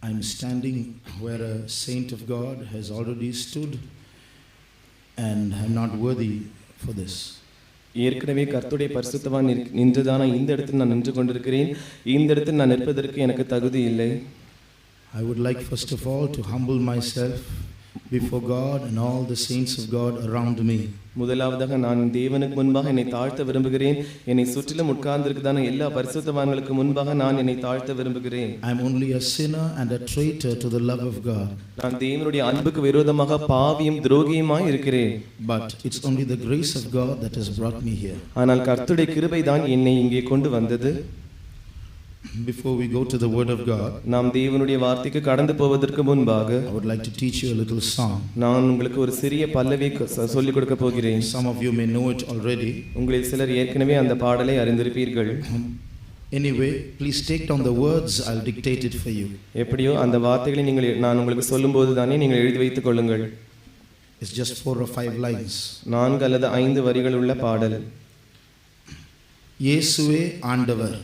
I'm standing where a saint of God has already stood, and I'm not worthy for this. ஏற்கனவே கர்த்தருடைய பரிசுத்தவான் நின்றதான இந்த இடத்தில் நான் நின்று கொண்டிருக்கிறேன். இந்த இடத்தில் நான் நிற்பதற்கு எனக்கு தகுதி இல்லை. I would like first of all to humble myself before God and all the saints of God around me. முதலாவதாக நான் தேவனுக்கு முன்பாக என்னை தாழ்த்த விரும்புகிறேன். என்னை சுற்றிலும் உட்கார்ந்திருக்கிறதான எல்லா பரிசுத்தவான்களுக்கு முன்பாக நான் என்னை தாழ்த்த விரும்புகிறேன். I am only a sinner and a traitor to the love of God. நான் தேவனுடைய அன்புக்கு விரோதமாக பாவியும் துரோகியுமாய் இருக்கிறேன். But it's only the grace of God that has brought me here. ஆனால் கர்த்தருடைய கிருபை தான் என்னை இங்கே கொண்டு வந்தது. Before we go to the word of God, நாம் தேவனுடைய வார்த்தைக்கு கடந்து போவதற்கு முன்பாக I would like to teach you a little song. நான் உங்களுக்கு ஒரு சிறிய பல்லவி சொல்லிக் கொடுக்க போகிறேன். Some of you may know it already. உங்களில் சிலர் ஏற்கனவே அந்த பாடலை அறிந்திருப்பீர்கள். Anyway, please take down the words. I'll dictate it for you. எப்படியோ அந்த வார்த்தைகளை நான் உங்களுக்கு சொல்லும்போது தானே நீங்கள் எழுதி வைத்துக் கொள்ளுங்கள். It's just 4 or 5 lines. 4 அல்லது 5 வரிகள் உள்ள பாடல். இயேசுவே ஆண்டவர்,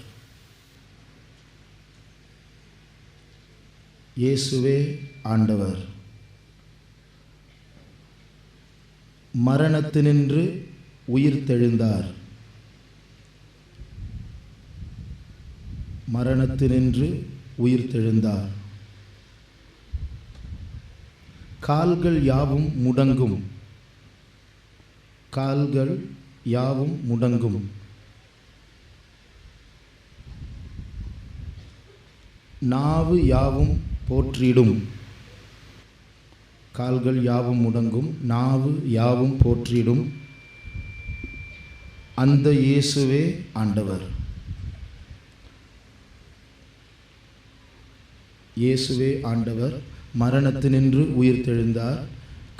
இயேசுவே ஆண்டவர், மரணத்தினின்று உயிர்த்தெழுந்தார், மரணத்தினின்று உயிர்த்தெழுந்தார், கால்கள் யாவும் முடங்கும், கால்கள் யாவும் முடங்கும், நாவு யாவும் போற்றிடும், கால்கள் யாவும் முடங்கும், நாவு யாவும் போற்றிடும், அந்த இயேசுவே ஆண்டவர், இயேசுவே ஆண்டவர், மரணத்தினின்று உயிர்த்தெழுந்தார்,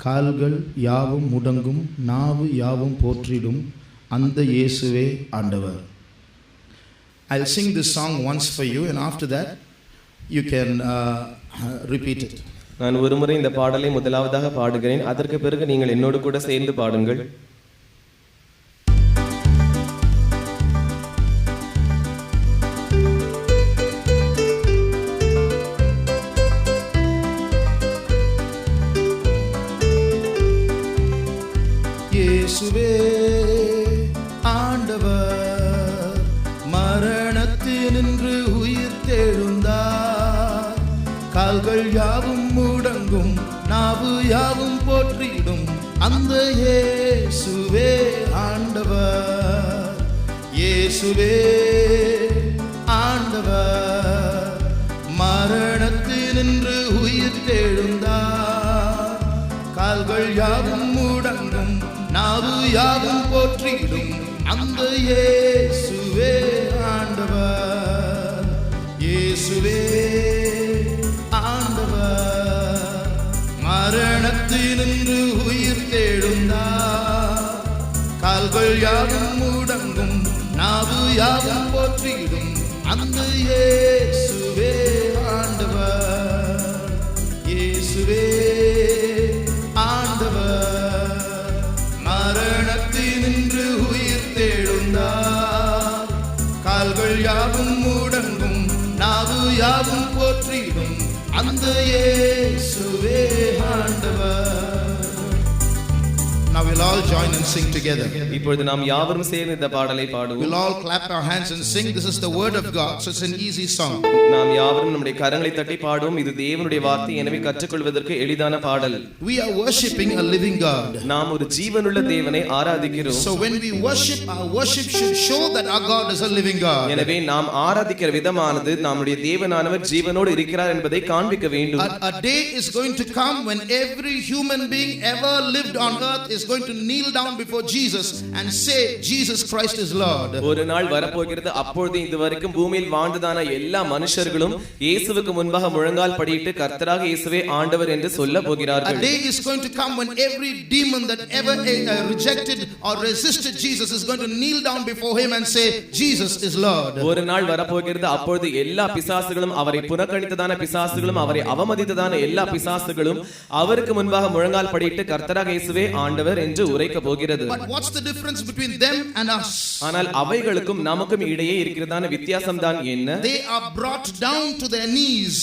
கால்கள் யாவும் முடங்கும், நாவு யாவும் போற்றிடும், அந்த இயேசுவே ஆண்டவர். I'll sing this song once for you, and after that you can repeat it. நான் ஒரு முறை இந்த பாடலை முதலாவதாக பாடுகிறேன். அதற்கு பிறகு நீங்கள் என்னோடு கூட சேர்ந்து பாடுங்கள். இயேசுவே ஆண்டவர், மரணத்தினின்று உயிர்த்தெழுந்தார், கால்கள் யாவும் முடங்கும், நாவு யாவும் போற்றிடும், அந்த இயேசுவே ஆண்டவர், இயேசுவே ஆண்டவர், மரணத்தினின்று உயிர்த்தெழுந்தார், கால்கள் யாவும் முடங்கும், நாவு யாவும் போற்றிடும், அந்த இயேசுவே ஆண்டவர், இயேசுவே ஆண்டவர், மரணத்தினின்று உயிர்த்தெழுந்தார், கால்கள் யாவும் முடங்கும், நாவு யாவும் போற்றிடும், அந்த இயேசுவே ஆண்டவர், இயேசுவே ஆண்டவர், மரணத்தினின்று உயிர்த்தெழுந்தார், கால்கள் யாவும் முடங்கும், நாவு யாவும் போற்றிடும், அந்த இயேசுவே ஆண்டவர். Now we'll all join and sing together. இப்பொழுது நாம் யாவரும் சேர்ந்து இந்த பாடலை பாடுவோம். We'll all clap our hands and sing. This is the word of God, so it's an easy song. நாம் யாவரும் நம்முடைய கரங்களை தட்டி பாடுவோம். இது தேவனுடைய வார்த்தை, எனவே கற்றுக்கொள்வதற்கு எளிதான பாடல். We are worshiping a living God. நாம் ஒரு ஜீவனுள்ள தேவனை ஆராதிக்கிறோம். So when we worship, our worship should show that our God is a living God. எனவே நாம் ஆராதிக்கிற விதமானது நம்முடைய தேவனானவர் ஜீவனோடு இருக்கிறார் என்பதை காண்பிக்க வேண்டும். A day is going to come when every human being ever lived on earth is going to kneel down before Jesus and say Jesus Christ is Lord. ஒரு நாள் வரப்போகிறது, அப்பொழுது இதுவரைக்கும் பூமியில் வாழ்ந்ததான எல்லா மனுஷர்களும் இயேசுவுக்கு முன்பாக முழங்கால் படியிட்டு கர்த்தராக இயேசுவே ஆண்டவர் என்று சொல்ல போகிறார்கள். A day is going to come when every demon that ever rejected or resisted Jesus is going to kneel down before him and say Jesus is Lord. ஒரு நாள் வரப்போகிறது, அப்பொழுது எல்லா பிசாசுகளும், அவரை புறக்கணித்ததான பிசாசுகளும், அவரை அவமதித்ததான எல்லா பிசாசுகளும் அவருக்கு முன்பாக முழங்கால் படியிட்டு கர்த்தராக இயேசுவே ஆண்டவர் ஆண்டவர் என்று உரைக்க போகிறது. But what's the difference between them and us? ஆனால் அவைகளுக்கும் நமக்கும் இடையே இருக்கிறதான வித்தியாசம் தான் என்ன? They are brought down to their knees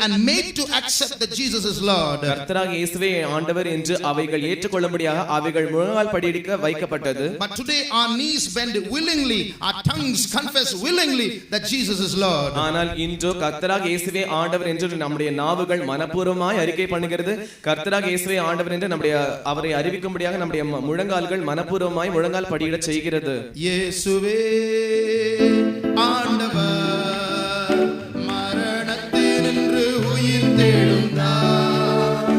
and made to accept that Jesus is Lord. கர்த்தராகிய இயேசுவே ஆண்டவர் என்று அவைகள் ஏற்றுக்கொள்ளும்படியாக அவைகள் முழங்கால் படியிட வைக்கப்பட்டது. But today our knees bend willingly, our tongues confess willingly that Jesus is Lord. ஆனால் இன்றோ கர்த்தராகிய இயேசுவே ஆண்டவர் என்று நம்முடைய நாவுகள் மனப்பூர்வமாய் அறிக்கை பண்ணுகிறது. கர்த்தராகிய இயேசுவே ஆண்டவர் என்று நம்முடைய அவரை அறிவிக்கும்படியாக நம்முடைய முழங்கால்கள் மனப்பூர்வமாய் முழங்கால் படியிட செய்கிறது. இயேசுவே ஆண்டவர், மரணத்தினின்று உயிர் தெழுந்தார்.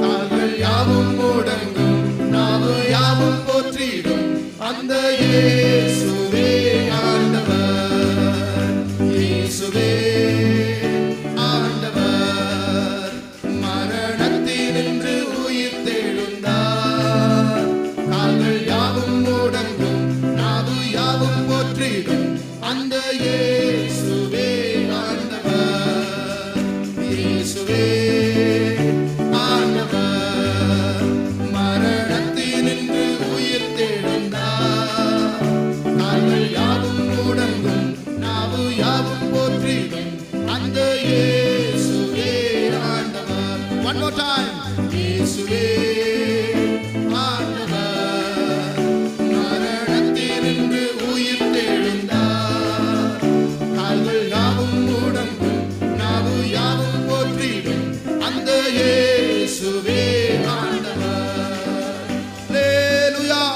கால்கள் யாவும் முடங்கும், நாவு யாவும் போற்றிடும் அந்த இயேசுவே ஆண்டவர். இயேசுவே ஆண்டவர், மரணத்தினின்று உயிர் தெழுந்தார். கால்கள் யாவும் முடங்கும், நாவு யாவும் போற்றிடும் அந்த இயேசுவே ஆண்டவர். இயேசுவே ஆண்டவர், மரணத்தினின்று உயிர் தெழுந்தார். கால்கள் யாவும் முடங்கும், நாவு யாவும் போற்றிடும் அந்த இயேசுவே ஆண்டவர். One more time. இயேசுவே ஆண்டவர், மரணத்தினின்று உயிர் தெழுந்தார். கால்கள் யாவும் முடங்கும், நாவு யாவும் போற்றிடும் அந்த இயேசுவே ஆண்டவர். Hallelujah.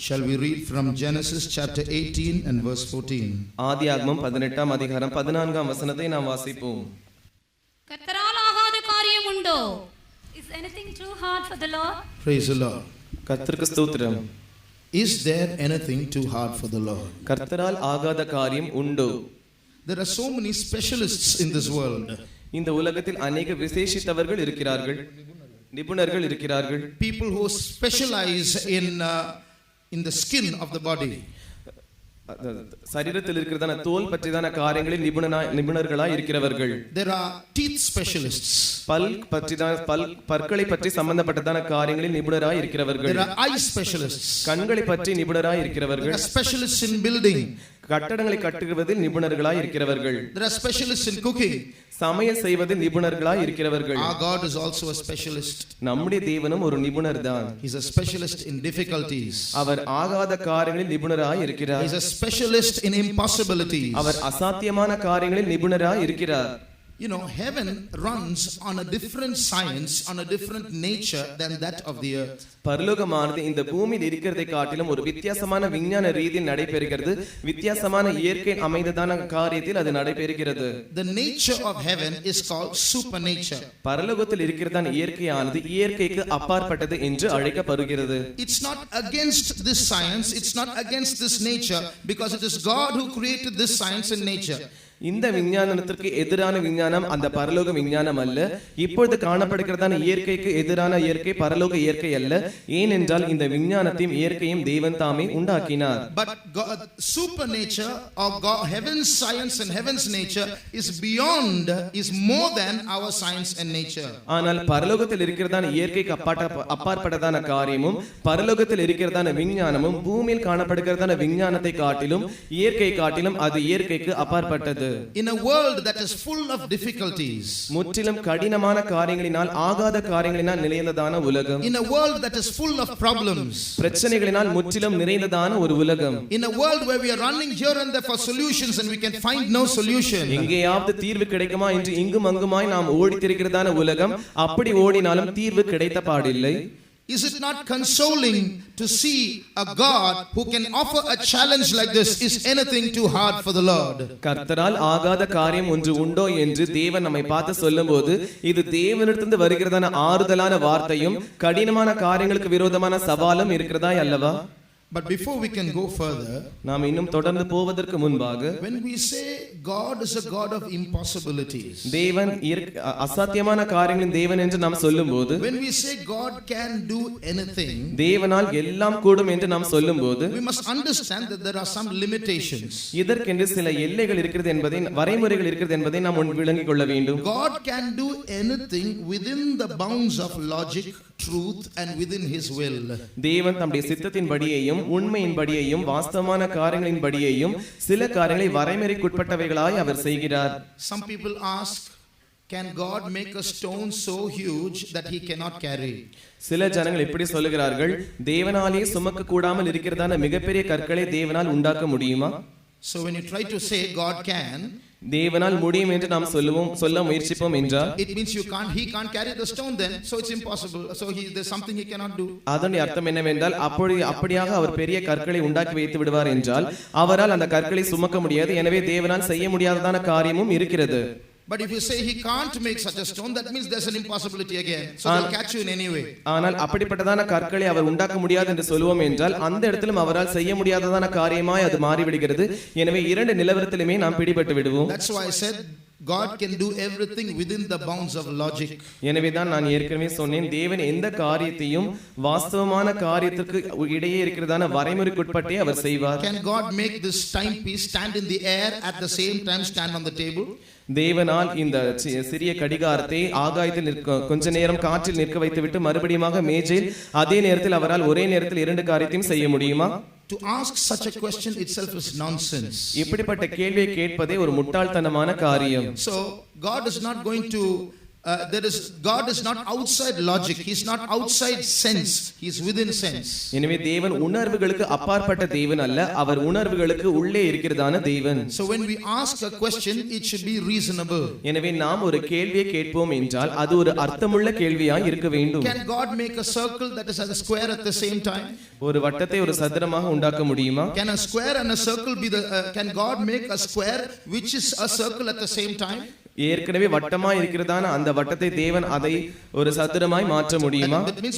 Shall we read from Genesis chapter 18 and verse 14? ஆதியாகமம் 18ஆம் அதிகாரம் 14ஆம் வசனத்தை நாம் வாசிப்போம். கர்த்தரால் ஆகாத காரியம் உண்டோ? Is anything too hard for the Lord? Praise the Lord. கர்த்தருக்கு ஸ்தோத்திரம். Is there anything too hard for the Lord? கர்த்தரால் ஆகாத காரியம் உண்டோ? There are so many specialists in this world. இந்த உலகத்தில் अनेक விசேஷித்தவர்கள் இருக்கிறார்கள், நிபுணர்கள் இருக்கிறார்கள். People who specialize in the skin of the body. சரீரத்தில் இருக்கிறதான தோல் பற்றிதான காரியங்களில் நிபுணர்களாய் இருக்கிறவர்கள். There are teeth specialists. பற்களை பற்றி சம்பந்தப்பட்டதான காரியங்களில் நிபுணராய் இருக்கிறவர்கள். There are eye specialists. கண்களை பற்றி நிபுணராய் இருக்கிறவர்கள். There are specialists in building. கட்டடங்களை கட்டுவதில் நிபுணர்களாய் இருக்கிறவர்கள். There are specialists in cooking. சமையல் செய்வதில் நிபுணர்களாய் இருக்கிறவர்கள். Our God is also a specialist. நம்முடைய தேவனும் ஒரு நிபுணர் தான். He is a specialist in difficulties. அவர் ஆகாத காரியங்களில் நிபுணராய் இருக்கிறார். He is a specialist in impossibilities. அவர் அசாத்தியமான காரியங்களில் நிபுணராய் இருக்கிறார். You know, heaven runs on a different science, on a different nature than that of the earth. பரலோகமானது இந்த பூமியில் இருக்கிறதை காட்டிலும் ஒரு வித்தியாசமான விஞ்ஞான ரீதியில் நடைபெறுகிறது. வித்தியாசமான இயற்கை அமைந்ததான காரியத்தில் அது நடைபெறுகிறது. The nature of heaven is called supernature. பரலோகத்தில் இருக்கிறதான இயற்கையானது இயற்கைக்கு அப்பாற்பட்டது என்று அழைக்கப்படுகிறது. It's not against this science, it's not against this nature, because it is God who created this science and nature. இந்த விஞ்ஞானத்திற்கு எதிரான விஞ்ஞானம் அந்த பரலோக விஞ்ஞானம் அல்ல. இப்பொழுது காணப்படுகிறதான இயற்கைக்கு எதிரான இயற்கை பரலோக இயற்கை அல்ல. ஏனென்றால் இந்த விஞ்ஞானத்தையும் இயற்கையும் தேவன் தாமே உண்டாக்கினார். But God, supernature or God, heaven's science and heaven's nature is beyond, is more than our science and nature. ஆனால் பரலோகத்தில் இருக்கிறதான இயற்கைக்கு அப்பாற்பட்டதான காரியமும் பரலோகத்தில் இருக்கிறதான விஞ்ஞானமும் பூமியில் காணப்படுகிறதான விஞ்ஞானத்தை காட்டிலும் இயற்கை காட்டிலும் அது இயற்கைக்கு அப்பாற்பட்டது. In a world that is full of difficulties, முற்றிலும் கடினமான காரியங்களினால் ஆகாத காரியங்களினால் நிறைந்ததான உலகம். in a world that is full of problems, பிரச்சனைகளினால் முற்றிலும் நிறைந்ததான ஒரு உலகம். in a world where we are running here and there for solutions and we can find no solution, எங்கேயாவது தீர்வு கிடைக்குமா என்று இங்கும் அங்குமாய் நாம் ஓடித்திருக்கிறதான உலகம். அப்படி ஓடினாலும் தீர்வு கிடைத்த பாடில்லை. Is it not consoling to see a God who can offer a challenge like this? Is anything too hard for the Lord? கர்த்தரால் ஆகாத காரியம் ஒன்று உண்டோ என்று தேவன் நம்மை பார்த்து சொல்லும்போது இது தேவனிடத்திலிருந்து வருகிறதான ஆறுதலான வார்த்தையும் கடினமான காரியங்களுக்கு விரோதமான சவாலும் இருக்கிறதா அல்லவா? But before we can go further, நாம் இன்னும் தொடர்ந்து போவதற்கு முன்பாக, when we say God is a God of impossibilities, தேவன் அசாத்தியமான காரியங்களின் தேவன் என்று நாம் சொல்லும்போது, when we say God can do anything, தேவனால் எல்லாம் கூடும் என்று நாம் சொல்லும்போது, we must understand that there are some limitations. இதற்கென்று சில எல்லைகள் இருக்கிறது என்பதை, வரைமுறைகள் இருக்கிறது என்பதை நாம் விளங்கிக் கொள்ள வேண்டும். God can do anything within the bounds of logic, truth and within his will. தேவன் தம்முடைய சித்தத்தின்படியேயும் உண்மையின்படியேயும் வாஸ்தவமான காரியங்களின்படியேயும் சில காரியங்களை வரைமுறைக்குட்பட்டவைகளாய் அவர் செய்கிறார். Some people ask, can God make a stone so huge that he cannot carry? சில ஜனங்கள் இப்படி சொல்லுகிறார்கள், தேவனாலே சுமக்க கூடாமல் இருக்கிறதான மிகப்பெரிய கற்களை தேவனால் உண்டாக்க முடியுமா? So when you try to say God can, தேவனால் முடியும் என்று நாம் சொல்ல முயற்சிப்போம் என்றால், it means he can't carry the stone then, so it's impossible, so there's something he cannot do. அதனுடைய அர்த்தம் என்னவென்றால், அப்படியாக அவர் பெரிய கற்களை உண்டாக்கி வைத்து விடுவார் என்றால் அவரால் அந்த கற்களை சுமக்க முடியாது, எனவே தேவனால் செய்ய முடியாததான காரியமும் இருக்கிறது. But if you say he can't make such a stone, that means there's an impossibility again, so they'll catch you in any way. ஆனால் அப்படிப்பட்டதான கற்களை அவர் உண்டாக்க முடியாது என்று சொல்லுவோம் என்றால் அந்த இடத்திலும் அவரால் செய்ய முடியாததான காரியமாய் அது மாறிவிடுகிறது. எனவே இரண்டு நிலவரத்திலுமே நாம் பிடிபட்டு விடுவோம். That's why I said God can do everything within the bounds of logic. எனவே தான் நான் ஏற்கனவே சொன்னேன், தேவன் எந்த காரியத்தையும் வாஸ்தவமான காரியத்திற்கு இடையே இருக்கிறதான வரைமுறைக்குட்பட்டே அவர் செய்வார். Can God make this timepiece stand in the air at the same time stand on the table? தேவனால் இந்த சிறிய கடிகாரத்தை ஆகாயத்தில் கொஞ்ச நேரம் காற்றில் நிற்க வைத்துவிட்டு மறுபடியும் மேஜையில் அதே நேரத்தில் அவரால் ஒரே நேரத்தில் இரண்டு காரியத்தையும் செய்ய முடியுமா? To ask such a question itself is nonsense. இப்படிப்பட்ட கேள்வியை கேட்பதே ஒரு முட்டாள்தனமான காரியம். So God is not going to God is not outside logic, he is not outside sense, he is within sense. எனவே தேவன் உணர்வுகளுக்கு அப்பாற்பட்ட தேவன் அல்ல, அவர் உணர்வுகளுக்கு உள்ளே இருக்கிறதான தேவன். So when we ask a question, it should be reasonable. எனவே நாம் ஒரு கேள்வியை கேட்போம் என்றால் அது ஒரு அர்த்தமுள்ள கேள்வியாய் இருக்க வேண்டும். Can God make a circle that is a square at the same time? ஒரு வட்டத்தை ஒரு சதுரமாக உண்டாக்க முடியுமா? Can a square and a circle be can God make a square which is a circle at the same time? ஏற்கனவே வட்டமாய் இருக்கிறதான அந்த வட்டத்தை தேவன் அதை ஒரு சதுரமாய் மாற்ற முடியுமா? That means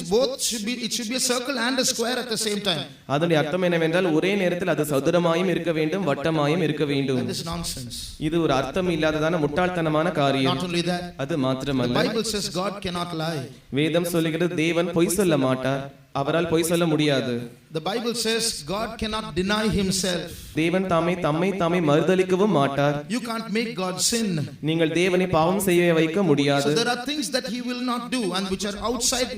it should be a circle and a square at the same time. அதனுடைய அர்த்தம் என்னவென்றால் ஒரே நேரத்தில் அது சதுரமாயும் இருக்க வேண்டும், வட்டமாயும் இருக்க வேண்டும். That is nonsense. இது ஒரு அர்த்தம் இல்லாததான முட்டாள்தனமான காரியம். Not only that, அது மாத்திரமல்ல, the Bible says God cannot lie. வேதம் சொல்லுகிறது தேவன் பொய் சொல்ல மாட்டார், அவரால் பொய் சொல்ல முடியாது. The Bible says God cannot deny himself. தேவன் தம்மை மறுதலிக்கவும் மாட்டார். You can't make God sin. நீங்கள் தேவனை பாவம் செய்ய வைக்க முடியாது. So there are things that he will not do and which are outside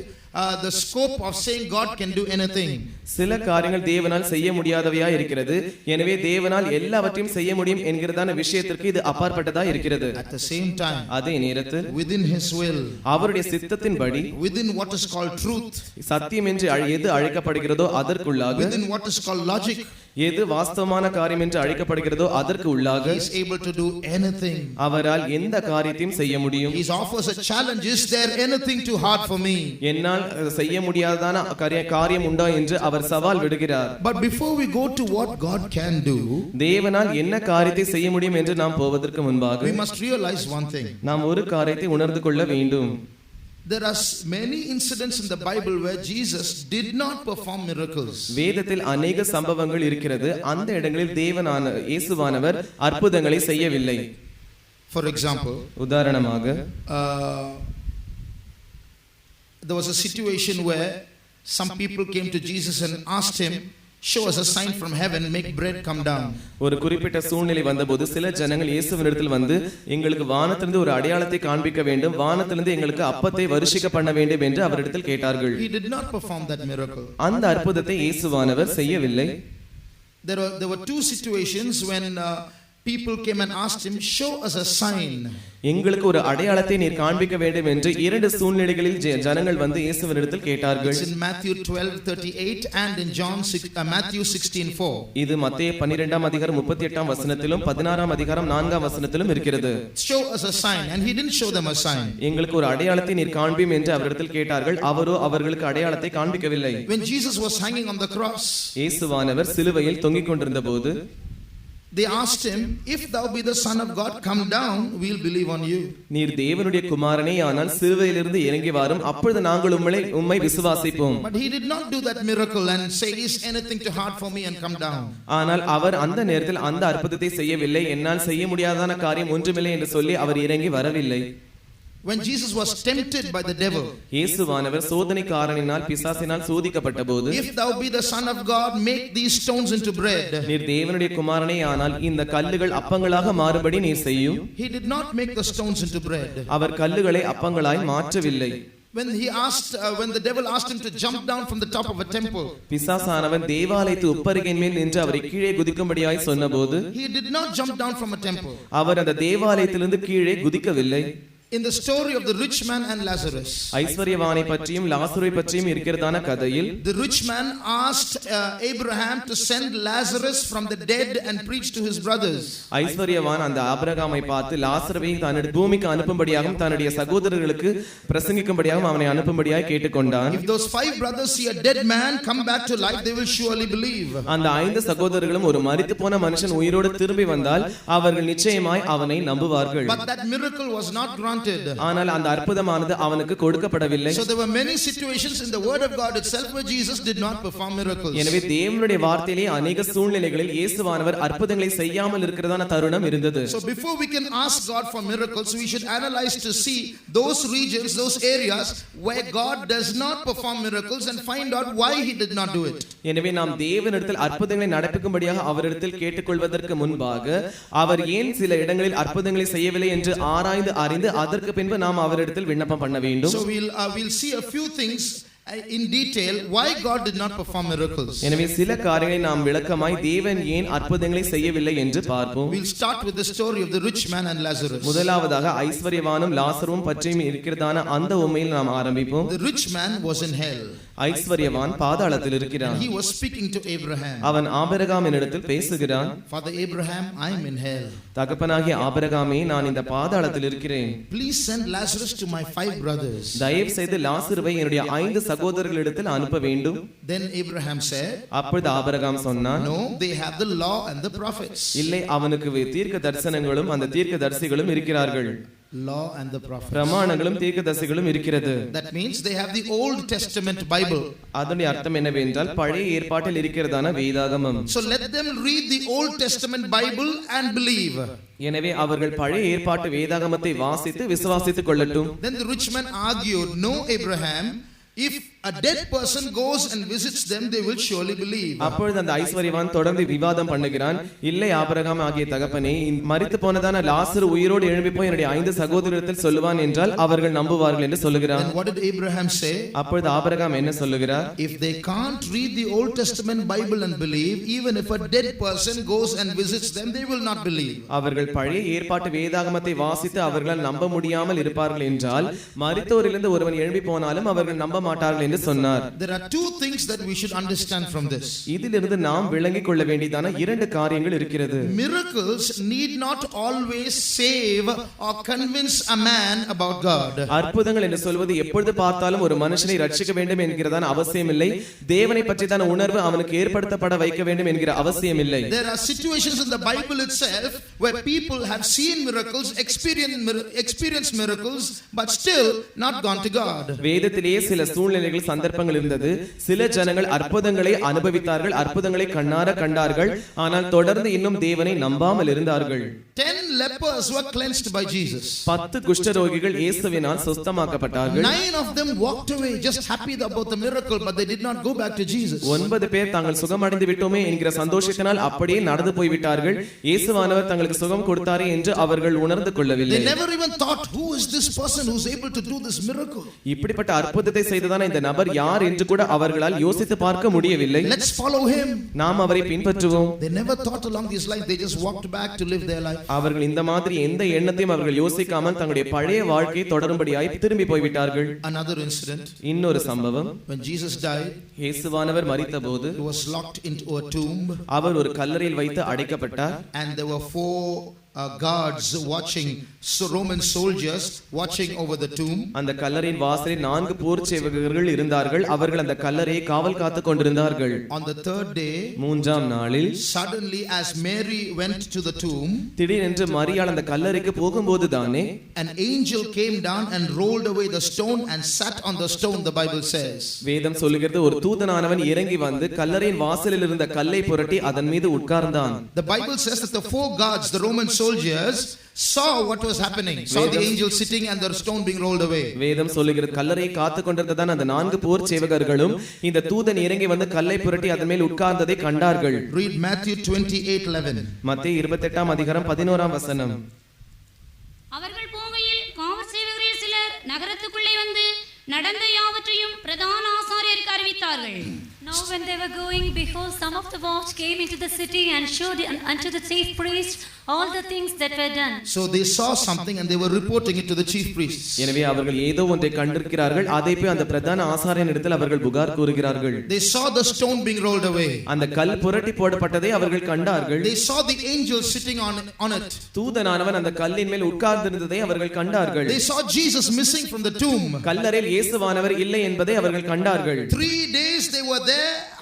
the scope of saying God can do anything. சில காரியங்கள் தேவனால் செய்ய முடியாதவையா இருக்கிறது, எனவே தேவனால் எல்லாவற்றையும் செய்ய முடியும் என்கிறதான விஷயத்திற்கு இது அப்பாற்பட்டதா இருக்கிறது. At the same time, அதே நேரத்தில் within his will, அவருடைய சித்தத்தின்படி, within what is called truth, சத்தியம் என்று எது அழைக்கப்படுகிறதோ அதற்குள்ளாக, within what is called logic, எது வாஸ்தவமான காரியம் என்று அழைக்கப்படுகிறதோ அதற்கு உள்ளாக he is able to do anything. அவரால் எந்த காரியத்தையும் செய்ய முடியும். He offers a challenge, is there anything too hard for me? என்னால் செய்ய முடியாததான காரியம் உண்டா என்று அவர் சவால் விடுகிறார். But before we go to what God can do, தேவனால் என்ன காரியத்தை செய்ய முடியும் என்று நாம் போவதற்கு முன்பாக we must realize one thing. நாம் ஒரு காரியத்தை உணர்ந்து கொள்ள வேண்டும். There are many incidents in the Bible where Jesus did not perform miracles. வேதத்தில் अनेक சம்பவங்கள் இருக்கிறது, அந்த இடங்களில் இயேசுவானவர் அற்புதங்களை செய்யவில்லை. For example, உதாரணமாக there was a situation where some people came to Jesus and asked him, show us a sign from heaven, make bread come down. ஒரு குறிப்பிட்ட சூழ்நிலை வந்தபோது சில ஜனங்கள் இயேசுவினிடத்தில் வந்து, எங்களுக்கு வானத்திலிருந்து ஒரு அடையாளத்தை காண்பிக்க வேண்டும், வானத்திலிருந்து எங்களுக்கு அப்பத்தை வருஷிக்க பண்ண வேண்டும் என்று அவரிடத்தில் கேட்டார்கள். He did not perform that miracle. அந்த அற்புதத்தை இயேசுவானவர் செய்யவில்லை. There were two situations when people came and asked him, show us a sign. எங்களுக்கு ஒரு அடையாளத்தை நீர் காண்பிக்க வேண்டும் என்று இரண்டு சூழ்நிலைகளில் ஜனங்கள் வந்து இயேசுவினிடத்தில் கேட்டார்கள். It's in Matthew 12:38 and in Matthew 16:4. இது மத்தேயு 12ஆம் அதிகாரம் 38ஆம் வசனத்திலும் 16ஆம் அதிகாரம் 4ஆம் வசனத்திலும் இருக்கிறது. Show us a sign, and he didn't show them a sign. எங்களுக்கு ஒரு அடையாளத்தை நீர் காண்பியும் என்று அவரிடத்தில் கேட்டார்கள், அவரோ அவர்களுக்கு அடையாளத்தை காண்பிக்கவில்லை. When Jesus was hanging on the cross, இயேசுவானவர் சிலுவையில் தொங்கிக் கொண்டிருந்தபோது they asked him, if thou be the Son of God, come down, we'll believe on you. நீர் தேவனுடைய குமாரனே ஆனால் சிலுவையிலிருந்து இறங்கி வாரும், அப்பொழுது நாங்கள் உம்மை விசுவாசிப்போம். But he did not do that miracle and say, is anything too hard for me, and come down. ஆனால் அவர் அந்த நேரத்தில் அந்த அற்புதத்தை செய்யவில்லை. என்னால் செய்ய முடியாதான காரியம் ஒன்றுமில்லை என்று சொல்லி அவர் இறங்கி வரவில்லை. When Jesus was tempted by the devil, இயேசுவானவர் சோதனைக்காரனினால் பிசாசினால் சோதிக்கப்பட்டபோது, if thou be the Son of God, make these stones into bread. நீர் தேவனுடைய குமாரனே ஆனால் இந்த கல்லுகள் அப்பங்களாக மாறும்படி நீர் செய்யும். He did not make the stones into bread. அவர் கல்லுகளை அப்பங்களாய் மாற்றவில்லை. When the devil asked him to jump down from the top of a temple, பிசாசானவன் தேவாலயத்து உப்பரிகையின் மேல் நின்று அவரை கீழே குதிக்கும்படியாய் சொன்னபோது, he did not jump down from a temple. அவர் அந்த தேவாலயத்திலிருந்து கீழே குதிக்கவில்லை. In the story of the rich man and Lazarus, ஐஸ்வரியவானை பற்றியும் லாசருவை பற்றியும் இருக்கிறதான கதையில், the rich man asked Abraham to send Lazarus from the dead and preach to his brothers. ஐஸ்வரியவான் அந்த ஆபிரகாமை பார்த்து லாசருவை தன்னுடைய பூமிக்கு அனுப்பும்படியாகவும் தன்னுடைய சகோதரர்களுக்கு பிரசங்கிக்கும்படியாகவும் அவனை அனுப்பும்படியாய் கேட்டுக்கொண்டான். If those 5 brothers see a dead man come back to life, they will surely believe. அந்த 5 சகோதரர்களும் ஒரு மரித்து போன மனுஷன் உயிரோடு திரும்பி வந்தால் அவர்கள் நிச்சயமாய் அவனை நம்புவார்கள். But that miracle was not granted. ஆனால் அந்த அற்புதமானது அவனுக்கு கொடுக்கப்படவில்லை. So there were many situations in the word of God itself where Jesus did not perform miracles. எனவே தேவனுடைய வார்த்தையிலே अनेक சூழ்நிலைகளில் இயேசுவானவர் அற்புதங்களை செய்யாமல் இருக்கிறதான தருணம் இருந்தது. So before we can ask God for miracles, we should analyze to see those regions, those areas where God does not perform miracles and find out why he did not do it. எனவே நாம் தேவனிடத்தில் அற்புதங்களை நடப்பிக்கும்படியாக அவரிடத்தில் கேட்டுக்கொள்வதற்கு முன்பாக அவர் ஏன் சில இடங்களில் அற்புதங்களை செய்யவில்லை என்று ஆராய்ந்து அறிந்து அதற்கு பின்பு நாம் அவரிடத்தில் விண்ணப்பம் பண்ண வேண்டும். So we'll see a few things in detail why God did not perform miracles. எனவே சில காரியங்களை நாம் விளக்கமாய் தேவன் ஏன் அற்புதங்களை செய்யவில்லை என்று பார்ப்போம். We'll start with the story of the rich man and Lazarus. முதலாவதாக ஐஸ்வரியவானும் லாசருவும் பற்றியும் இருக்கிறதான அந்த உண்மையில் நாம் ஆரம்பிப்போம். The rich man was in hell. ஐஸ்வரியவான் பாதாளத்தில் இருக்கிறான். He was speaking to Abraham. அவன் ஆபிரகாமினிடத்தில் பேசுகிறான். Father Abraham, I am in hell. தகப்பனாகிய ஆபிரகாமே, நான் இந்த பாதாளத்தில் இருக்கிறேன். Please send Lazarus to my 5 brothers. தயவு செய்து லாசருவை என்னுடைய 5 சகோதரர்களிடத்தில் அனுப்ப வேண்டும். Then Abraham said, அப்பொழுது ஆபிரகாம் சொன்னான், no, they have the law and the prophets. இல்லை, அவனுக்கு தீர்க்க தரிசனங்களும் அந்த தீர்க்க தரிசிகளும் இருக்கிறார்கள். Law and the prophets. பிரமாணங்களும் தீர்க்கதரிசிகளும் இருக்கிறது. That means they have the Old Testament Bible. அதனுடைய அர்த்தம் என்னவென்றால் பழைய ஏற்பாட்டில் இருக்கிறதான வேதாகமம். So let them read the Old Testament Bible and believe. எனவே அவர்கள் பழைய ஏற்பாட்டு வேதாகமத்தை வாசித்து விசுவாசித்துக் கொள்ளட்டும். Then the rich man argued, no Abraham, if a dead person goes and visits them, they will surely believe. அப்பொழுது அந்த ஐஸ்வரியவான் தொடர்ந்து விவாதம் பண்ணுகிறான். இல்லை ஆபிரகாம் ஆகிய தகப்பனே, மரித்து போனதான லாசரு உயிரோடு எழும்பி போய் என்னுடைய 5 சகோதரரிடத்தில் சொல்லுவான் என்றால் அவர்கள் நம்புவார்கள் என்று சொல்லுகிறான். Then what did Abraham say? அப்பொழுது ஆபிரகாம் என்ன சொல்லுகிறார்? If they can't read the Old Testament Bible and believe, even if a dead person goes and visits them, they will not believe. அவர்கள் பழைய ஏற்பாட்டு வேதாகமத்தை வாசித்து அவர்களால் நம்ப முடியாமல் இருப்பார்கள் என்றால் மரித்தோரிலிருந்து ஒருவன் எழும்பி போனாலும் அவர்கள் நம்ப மாட்டார்கள் என்று சொன்னார். There are 2 things that we should understand from this. இதிலிருந்து நாம் விளங்கிக் கொள்ள வேண்டியதான 2 காரியங்கள் இருக்கிறது. Miracles need not always save or convince a man about God. அற்புதங்கள் என்று சொல்வது எப்பொழுது பார்த்தாலும் ஒரு மனுஷனை ரட்சிக்க வேண்டும் என்கிறதான அவசியம் இல்லை. தேவனை பற்றியதான உணர்வு அவனுக்கு ஏற்படுத்தப்பட வைக்க வேண்டும் என்கிற அவசியம் இல்லை. There are situations in the Bible itself where people have seen miracles, experienced miracles, but still not gone to God. வேதத்திலேயே சில சூழ்நிலைகள் சந்தர்ப்பங்கள் இருந்தது. சில ஜனங்கள் அற்புதங்களை அனுபவித்தார்கள், அற்புதங்களை கண்ணார கண்டார்கள், ஆனால் தொடர்ந்து இன்னும் தேவனை நம்பாமல் இருந்தார்கள். 10 lepers were cleansed by Jesus. 10 குஷ்டரோகிகள் இயேசுவினால் சுத்தமாக்கப்பட்டார்கள். 9 of them walked away just happy about the miracle, but they did not go back to Jesus. 9 பேர் தாங்கள் சுகமடைந்து விட்டோமே என்கிற சந்தோஷத்தினால் அப்படியே நடந்து போய் விட்டார்கள். இயேசுவானவர் தங்களுக்கு சுகம் கொடுத்தாரே என்று அவர்கள் உணர்ந்து கொள்ளவில்லை. They never even thought, who is this person who is able to do this miracle? இப்படிப்பட்ட அற்புதத்தை செய்ததான இந்த நபர் யார் என்று கூட அவர்களால் யோசித்து பார்க்க முடியவில்லை. Let's follow him. நாம் அவரை பின்பற்றுவோம். They never thought along these lines. They just walked back to live their life. அவர்கள் இந்த மாதிரி எந்த எண்ணத்தையும் அவர்கள் யோசிக்காமல் தங்களுடைய பழைய வாழ்க்கையை தொடரும்படியாய் திரும்பி போய்விட்டார்கள். Another incident. இன்னொரு சம்பவம். When Jesus died, இயேசுவானவர் மரித்தபோது he was locked into a tomb. அவர் ஒரு கல்லறையில் வைத்து அடைக்கப்பட்டார். And there were 4 guards watching, so Roman soldiers watching over the tomb. அந்த கல்லறையின் வாசலில் 4 போர் சேவகர்கள் இருந்தார்கள். அவர்கள் அந்த கல்லறையை காவல் காத்துக் கொண்டிருந்தார்கள். On the third day, மூன்றாம் நாளில் suddenly as Mary went to the tomb, திடீரென்று மரியாள் அந்த கல்லறைக்கு போகும்போது தானே an angel came down and rolled away the stone and sat on the stone, the Bible says. வேதம் சொல்லுகிறது, ஒரு தூதனானவன் இறங்கி வந்து கல்லறையின் வாசலில் இருந்த கல்லை புரட்டி அதன் மீது உட்கார்ந்தான். The Bible says that the 4 guards, the Roman soldiers, saw what was happening, saw the angel sitting and the stone being rolled away. வேதம் சொல்லுகிறது, கல்லறையை காத்துக் கொண்டிருந்ததான் அந்த 4 போர் சேவகர்களும் இந்த தூதன் இறங்கி வந்து கல்லை புரட்டி அதன் மேல் உட்கார்ந்ததை கண்டார்கள். Read Matthew 28:11. மத்தேயு 28ஆம் அதிகாரம் 11ஆம் வசனம். அவர்கள் போகையில் காவல் சேவகரில் சிலர் நகரத்துக்குள்ளே வந்து நடந்த யாவற்றையும் பிரதான ஆசாரியருக்கு அறிவித்தார்கள். Now when they were going, behold, some of the watch came into the city and showed unto the chief priest all the things that were done. So they saw something and they were reporting it to the chief priests. எனவே அவர்கள் ஏதோ ஒன்றை கண்டிருக்கிறார்கள். அதை போய் அந்த பிரதான ஆசாரியனிடத்தில் அவர்கள் புகார் கூறுகிறார்கள். They saw the stone being rolled away. அந்த கல் புரட்டி போடப்பட்டதை அவர்கள் கண்டார்கள். They saw the angel sitting on it. தூதனானவன் அந்த கல்லின் மேல் உட்கார்ந்திருந்ததை அவர்கள் கண்டார்கள். They saw Jesus missing from the tomb. கல்லறையில் இயேசுவானவர் இல்லை என்பதை அவர்கள் கண்டார்கள். 3 days they were there.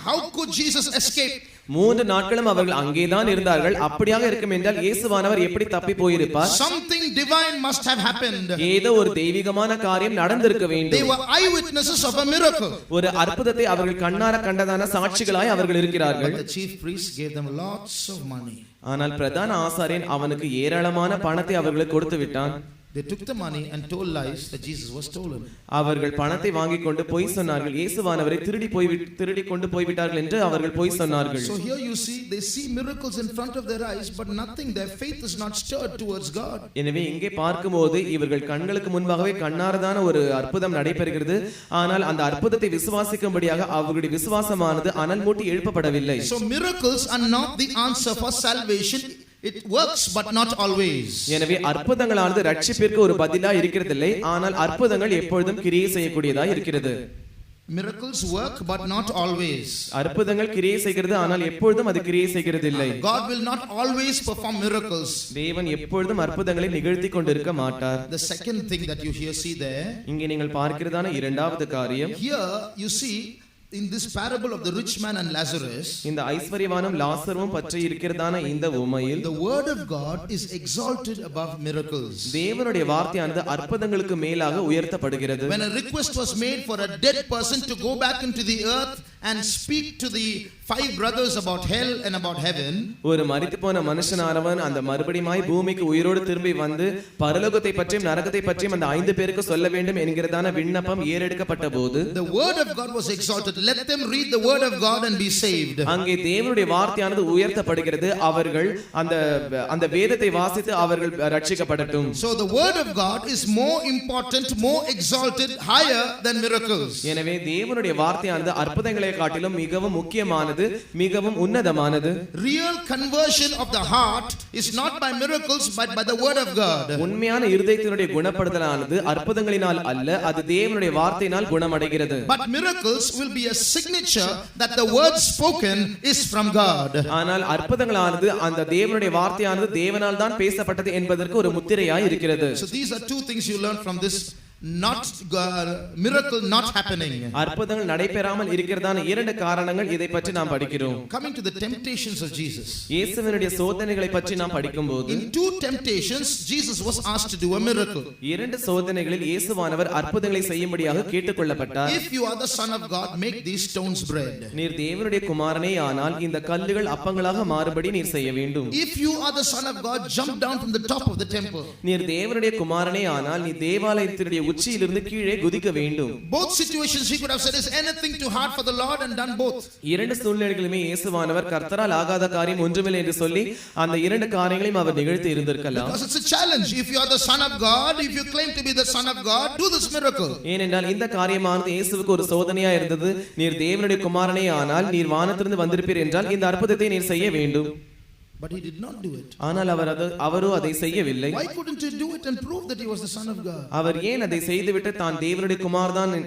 How could Jesus escape? 3 நாட்களும் அவர்கள் அங்கேதான் இருந்தார்கள். அப்படியாக இருக்கும் என்றால் இயேசுவானவர் எப்படி தப்பி போயிருப்பார்? Something divine must have happened. ஏதோ ஒரு தெய்வீகமான காரியம் நடந்திருக்க They வேண்டும். were eyewitnesses of a miracle. ஒரு அற்புதத்தை அவர்கள் கண்ணார கண்டதான சாட்சிகளாய் அவர்கள் இருக்கிறார்கள். But the chief priest gave them lots of money. ஆனால் பிரதான ஆசாரியன் அவனுக்கு ஏராளமான பணத்தை அவர்களுக்கு கொடுத்து விட்டான். They took the money and told lies that Jesus was stolen. அவர்கள் பணத்தை வாங்கிக் கொண்டு பொய் சொன்னார்கள். இயேசுவானவரை திருடி கொண்டு போய்விட்டார்கள் என்று அவர்கள் பொய் சொன்னார்கள். So here you see, they see miracles in front of their eyes, but nothing, their faith is not stirred towards God. எனவே இங்கே பார்க்கும்போது இவர்கள் கண்களுக்கு முன்பாகவே கண்ணாரதான ஒரு அற்புதம் நடைபெறுகிறது. ஆனால் அந்த அற்புதத்தை விசுவாசிக்கும்படியாக அவர்களுடைய விசுவாசமானது அனல் மூட்டி எழுப்பப்படவில்லை. So miracles are not the answer for salvation. It works but not always. எனவே அற்புதங்களானது ரட்சிப்பிற்கு ஒரு பதிலா இருக்கிறதில்லை. ஆனால் அற்புதங்கள் எப்பொழுதும் கிரியை செய்யக்கூடியதா இருக்கிறது. Miracles work but not always. அற்புதங்கள் கிரியை செய்கிறது, ஆனால் எப்பொழுதும் அது கிரியை செய்கிறது இல்லை. God will not always perform miracles. தேவன் எப்பொழுதும் அற்புதங்களை நிகழ்த்தி கொண்டிருக்க மாட்டார். The second thing that you here see there, இங்கே நீங்கள் பார்க்கிறதான இரண்டாவது காரியம், here you see in this parable of the rich man and Lazarus, இந்த ஐஸ்வரியவானும் லாசருவும் பற்றி இருக்கிறதான இந்த உமையில் the word of God is exalted above miracles. தேவனுடைய வார்த்தையானது அற்புதங்களுக்கு மேலாக உயர்த்தப்படுகிறது. When a request was made for a dead person to go back into the earth and speak to the 5 brothers about hell and about heaven, ஒரு மரித்து போன மனுஷனானவன் அந்த மறுபடியுமாய் பூமிக்கு உயிரோடு திரும்பி வந்து பரலோகத்தை பற்றியும் நரகத்தை பற்றியும் அந்த 5 பேருக்கு சொல்ல வேண்டும் என்கிறதான விண்ணப்பம் ஏறெடுக்கப்பட்ட போது, the word of God was exalted. Let them read the word of God and be saved. அங்கே தேவனுடைய வார்த்தையானது உயர்த்தப்படுகிறது. அவர்கள் அந்த வேதத்தை வாசித்து அவர்கள் ரட்சிக்கப்படட்டும். So the word of God is more important, more exalted, higher than miracles. எனவே தேவனுடைய வார்த்தையானது அற்புதங்களை காட்டிலும் மிகவும் முக்கியமானது, மிகவும் உன்னதமானது. Real conversion of the heart is not by miracles but by the word of God. உண்மையான இருதயத்தினுடைய குணப்படுதலானது அற்புதங்களினால் அல்ல, அது தேவனுடைய வார்த்தையினால் குணமடைகிறது. But miracles will be a signature that the word spoken is from God. ஆனால் அற்புதங்களானது அந்த தேவனுடைய வார்த்தையானது தேவனால் தான் பேசப்பட்டது என்பதற்கு ஒரு முத்திரையாய் இருக்கிறது. So these are 2 things you learn from this miracle not happening. அற்புதங்கள் நடைபெறாமல் இருக்கிறதான 2 காரணங்கள் இதை பற்றி நாம் படிக்கிறோம். Coming to the temptations of Jesus, இயேசுவினுடைய சோதனைகளை பற்றி நாம் படிக்கும்போது, in 2 temptations Jesus was asked to do a miracle. 2 சோதனைகளில் இயேசுவானவர் அற்புதங்களை செய்யும்படியாக கேட்டுக்கொள்ளப்பட்டார். If you are the son of God, make these stones bread. நீர் தேவனுடைய குமாரனே ஆனால் இந்த கல்லுகள் அப்பங்களாக மாறுபடி நீர் செய்ய வேண்டும். If you are the son of God, jump down from the top of the temple. நீர் தேவனுடைய குமாரனே ஆனால் நீ தேவாலயத்தினுடைய உச்சியிலிருந்து கீழே குதிக்க வேண்டும். Both situations he could have said, is anything too hard for the Lord, and done both. 2 சூழ்நிலைகளிலுமே இயேசுவானவர் கர்த்தரால் ஆகாத காரியம் ஒன்றுமில்லை என்று சொல்லி அந்த 2 காரியங்களையும் அவர் நிகழ்த்தி இருந்திருக்கலாம். Because it's a challenge. If you are the son of God, if you claim to be the son of God, do this miracle. ஏனென்றால் இந்த காரியமானது இயேசுவுக்கு ஒரு சோதனையா இருந்தது. நீர் தேவனுடைய குமாரனே ஆனால் நீர் வானத்திலிருந்து வந்திருப்பீர் என்றால் இந்த அற்புதத்தை நீர் செய்ய வேண்டும். but he did not do it. ஆனால் அவரோ அதை செய்யவில்லை. Why couldn't he do it and prove that he was the son of God? அவர் ஏன் அதை செய்துவிட்டு தான் தேவனுடைய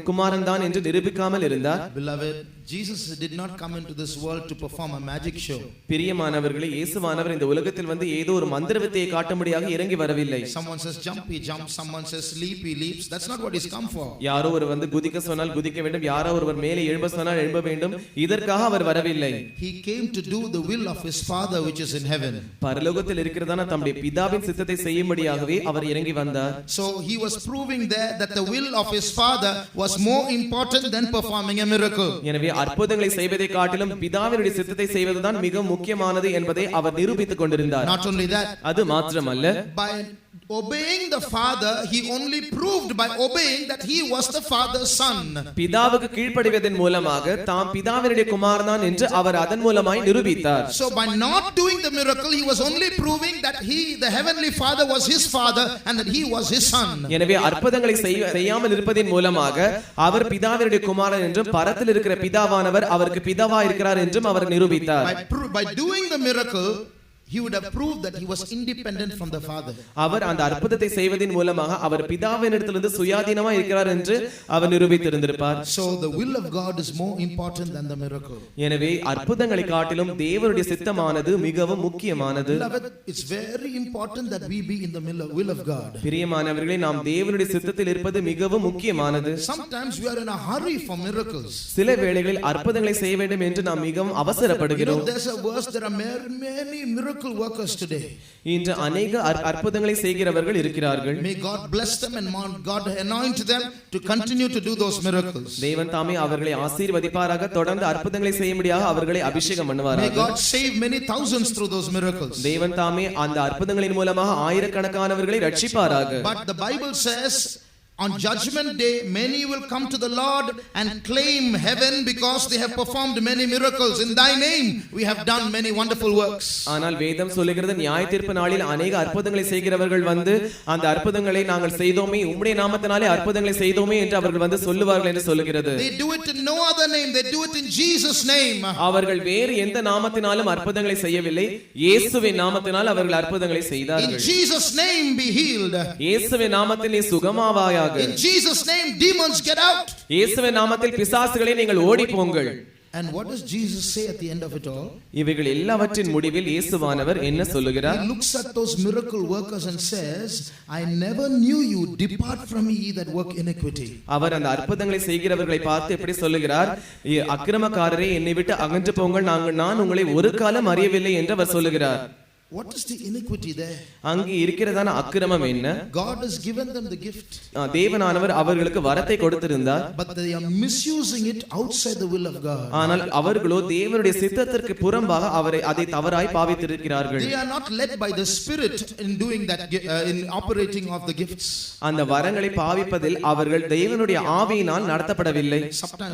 குமாரன் தான் என்று நிரூபிக்காமல் இருந்தார்? Beloved, Jesus did not come into this world to perform a magic show. பிரியமானவர்களே, இயேசுவானவர் இந்த உலகத்தில் வந்து ஏதோ ஒரு மந்திர வித்தையை காட்டும்படியாக இறங்கி வரவில்லை. Someone says jump, he jumps. Someone says leap, he leaps. That's not what he's come for. யாரோ ஒரு வந்து குதிக்க சொன்னால் குதிக்க வேண்டும், யாரோ ஒருவர் மேலே எழும்ப சொன்னால் எழும்ப வேண்டும். இதற்காக அவர் வரவில்லை. He came to do the will of his Father which is in heaven. பரலோகத்தில் இருக்கிறதான தம்முடைய பிதாவின் சித்தத்தை செய்யும்படியாகவே அவர் இறங்கி வந்தார். So he was proving there that the will of his Father was more important than performing a miracle. எனவே அற்புதங்களை செய்வதை காட்டிலும் பிதாவினுடைய சித்தத்தை செய்வதுதான் மிக முக்கியமானது என்பதை அவர் நிரூபித்துக் கொண்டிருந்தார். Not only that, அது மாத்திரமல்ல, by obeying the Father, he only proved by obeying that he was the Father's son. பிதாவுக்கு கீழ்ப்படிவதன் மூலமாக தாம் பிதாவினுடைய குமாரன் என்று அவர் அதன் மூலமாய் நிரூபித்தார். So by not doing the miracle, he was only proving that he, the heavenly Father, was his father and that he was his son. எனவே அற்புதங்களை செய்யாமல் இருப்பதன் மூலமாக அவர் பிதாவினுடைய குமாரன் என்றும் பரத்தில் இருக்கிற பிதாவானவர் அவருக்கு பிதாவா இருக்கிறார் என்றும் அவர் நிரூபித்தார். By doing the miracle, he would have proved that he was independent from the Father. அவர் அந்த அற்புதத்தை செய்வதின் மூலமாக அவர் பிதாவினிடத்திலிருந்து சுயாதீனமாக இருக்கிறார் என்று அவர் நிரூபித்திருந்திருப்பார். So the will of God is more important than the miracle. எனவே அற்புதங்களை காட்டிலும் தேவனுடைய சித்தமானது மிகவும் முக்கியமானது. It's very important that we be in the will of God. பிரியமானவர்களே, நாம் தேவனுடைய சித்தத்தில் இருப்பது மிகவும் முக்கியமானது. Sometimes we are in a hurry for miracles. சில வேளைகளில் அற்புதங்களை செய்ய வேண்டும் என்று நாம் மிகவும் அவசரப்படுகிறோம். There's a verse, there are many miracle workers today. இன்று अनेक அற்புதங்களை செய்கிறவர்கள் இருக்கிறார்கள். May God bless them and God anoint them to continue to do those miracles. தேவன் தாமே அவர்களை ஆசீர்வதிப்பாராக, தொடர்ந்து அற்புதங்களை செய்யும்படியாக அவர்களை அபிஷேகம் பண்ணுவாராக. May God save many thousands through those miracles. தேவன் தாமே அந்த அற்புதங்களின் மூலமாக ஆயிரக்கணக்கானவர்களை ரட்சிப்பாராக. But the Bible says on judgment day many will come to the Lord and claim heaven because they have performed many miracles. In thy name we have done many wonderful works. ஆனால் வேதம் சொல்லுகிறது, நியாயத்தீர்ப்பு நாளில் अनेक அற்புதங்களை செய்கிறவர்கள் வந்து அந்த அற்புதங்களை நாங்கள் செய்தோமே, உம்முடைய நாமத்தினாலே அற்புதங்களை செய்தோமே என்று அவர்கள் வந்து சொல்லுவார்கள் என்று சொல்லுகிறது. They do it in no other name, they do it in Jesus name. அவர்கள் வேறு எந்த நாமத்தினாலும் அற்புதங்களை செய்யவில்லை, இயேசுவின் நாமத்தினால் அவர்கள் அற்புதங்களை செய்தார்கள். In Jesus name be healed. இயேசுவின் நாமத்தில் நீ சுகமாவாயாக. In Jesus name demons get out. இயேசுவின் நாமத்தில் பிசாசுகளே நீங்கள் ஓடி போங்கள். And what does Jesus say at the end of it all? இவைகள் எல்லாவற்றின் முடிவில் இயேசுவானவர் என்ன சொல்லுகிறார்? He looks at those miracle workers and says, I never knew you, depart from me ye that work iniquity. அவர் அந்த அற்புதங்களை செய்கிறவர்களை பார்த்து எப்படி சொல்லுகிறார்? அக்கிரமக்காரரே, என்னை விட்டு அகன்று போங்கள், நான் உங்களை ஒரு காலம் அறியவில்லை என்று அவர் சொல்லுகிறார். What is the iniquity there? அங்கே இருக்கிறதான அக்கிரமம் என்ன? God has given them the gift. தேவனானவர் அவர்களுக்கு வரத்தை கொடுத்திருந்தார். But they are misusing it outside the will of God. ஆனால் அவர்களோ தேவனுடைய சித்தத்திற்கு புறம்பாக அதை தவறாய் பாவித்திருக்கிறார்கள். They are not led by the Spirit in doing that, in operating of the gifts. அந்த வரங்களை பாவிப்பதில் அவர்கள் தேவனுடைய ஆவியினால் நடத்தப்படவில்லை.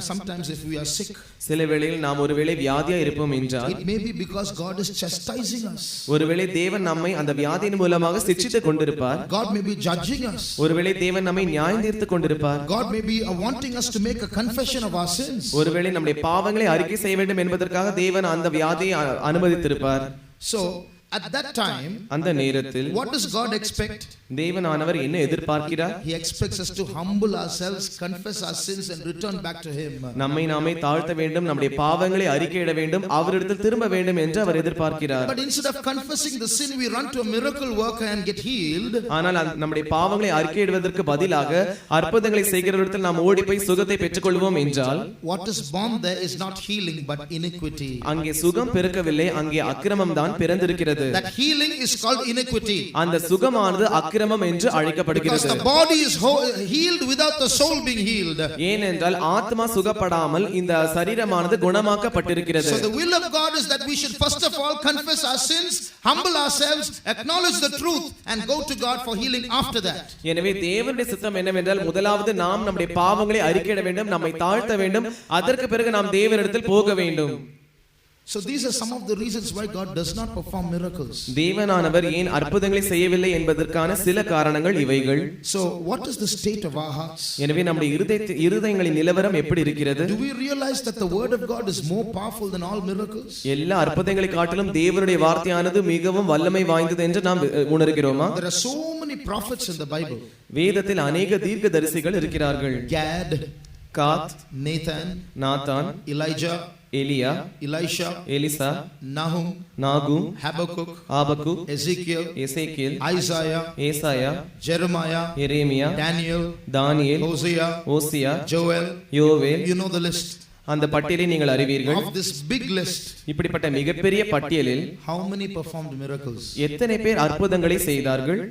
Sometimes if we are sick, சில வேளையில் நாம் ஒருவேளை வியாதியா இருப்போம் என்றால், it may be because God is chastising us. ஒருவேளை தேவன் நம்மை அந்த வியாதியின் மூலமாக சிட்சித்துக் கொண்டிருப்பார். God may be judging us. ஒருவேளை தேவன் நம்மை நியாயம் தீர்த்துக் கொண்டிருப்பார். God may be wanting us to make a confession of our sins. ஒருவேளை நம்முடைய பாவங்களை அறிக்கை செய்ய வேண்டும் என்பதற்காக தேவன் அந்த வியாதியை அனுமதித்திருப்பார். So at that time, அந்த நேரத்தில் what does God expect? தேவனானவர் என்ன எதிர்பார்க்கிறார்? He expects us to humble ourselves, confess our sins and return back to him. நம்மை நாமே தாழ்த்த வேண்டும், நம்முடைய பாவங்களை அறிக்கையிட வேண்டும், அவரிடத்தில் திரும்ப வேண்டும் என்று அவர் எதிர்பார்க்கிறார். But instead of confessing the sin, we run to a miracle worker and get healed. ஆனால் நம்முடைய பாவங்களை அறிக்கையிடுவதற்கு பதிலாக அற்புதங்களை செய்கிறவரிடத்தில் நாம் ஓடி போய் சுகத்தை பெற்றுக்கொள்வோம் என்றால், what is born there is not healing but iniquity. அங்கே சுகம் பிறக்கவில்லை, அங்கே அக்கிரமம் தான் பிறந்திருக்கிறது. That healing is called iniquity. அந்த சுகமானது அக்கிரமம் என்று அழைக்கப்படுகிறது. Because the body is healed without the soul being healed. ஏனென்றால் ஆத்மா சுகப்படாமல் இந்த சரீரமானது குணமாக்கப்பட்டிருக்கிறது. So the will of God is that we should first of all confess our sins, humble ourselves, acknowledge the truth and go to God for healing after that. எனவே தேவனுடைய சித்தம் என்னவென்றால், முதலாவது நாம் நம்முடைய பாவங்களை அறிக்கையிட வேண்டும், நம்மை தாழ்த்த வேண்டும், அதற்கு பிறகு நாம் தேவனிடத்தில் போக வேண்டும். So these are some of the reasons why God does not perform miracles. தேவனானவர் ஏன் அற்புதங்களை செய்யவில்லை என்பதற்கான சில காரணங்கள் இவைகள். So what is the state of our hearts? எனவே நம்முடைய இருதயங்களின் நிலவரம் எப்படி இருக்கிறது? Do we realize that the word of God is more powerful than all miracles? எல்லா அற்புதங்களை காட்டிலும் தேவனுடைய வார்த்தையானது மிகவும் வல்லமை வாய்ந்தது என்று நாம் உணர்கிறோமா? There are so many prophets in the Bible. வேதத்தில் அநேக தீர்க்கதரிசிகள் இருக்கிறார்கள். Gad, காத், Nathan, நாத்தான், Elijah, எலியா, Elisha, எலிசா, Nahum, நாகும், Habakkuk, ஆபக்கு, Ezekiel, எசேக்கியேல், Isaiah, ஏசாயா, Jeremiah, எரேமியா, Daniel, தானியேல், Hosea, ஓசியா, Joel. யோவேல். You know the list. அந்த பட்டியலை நீங்கள் அறிவீர்கள். Of this big list, இப்படிப்பட்ட மிகப்பெரிய பட்டியலில் how many performed miracles? எத்தனை பேர் அற்புதங்களை செய்தார்கள்?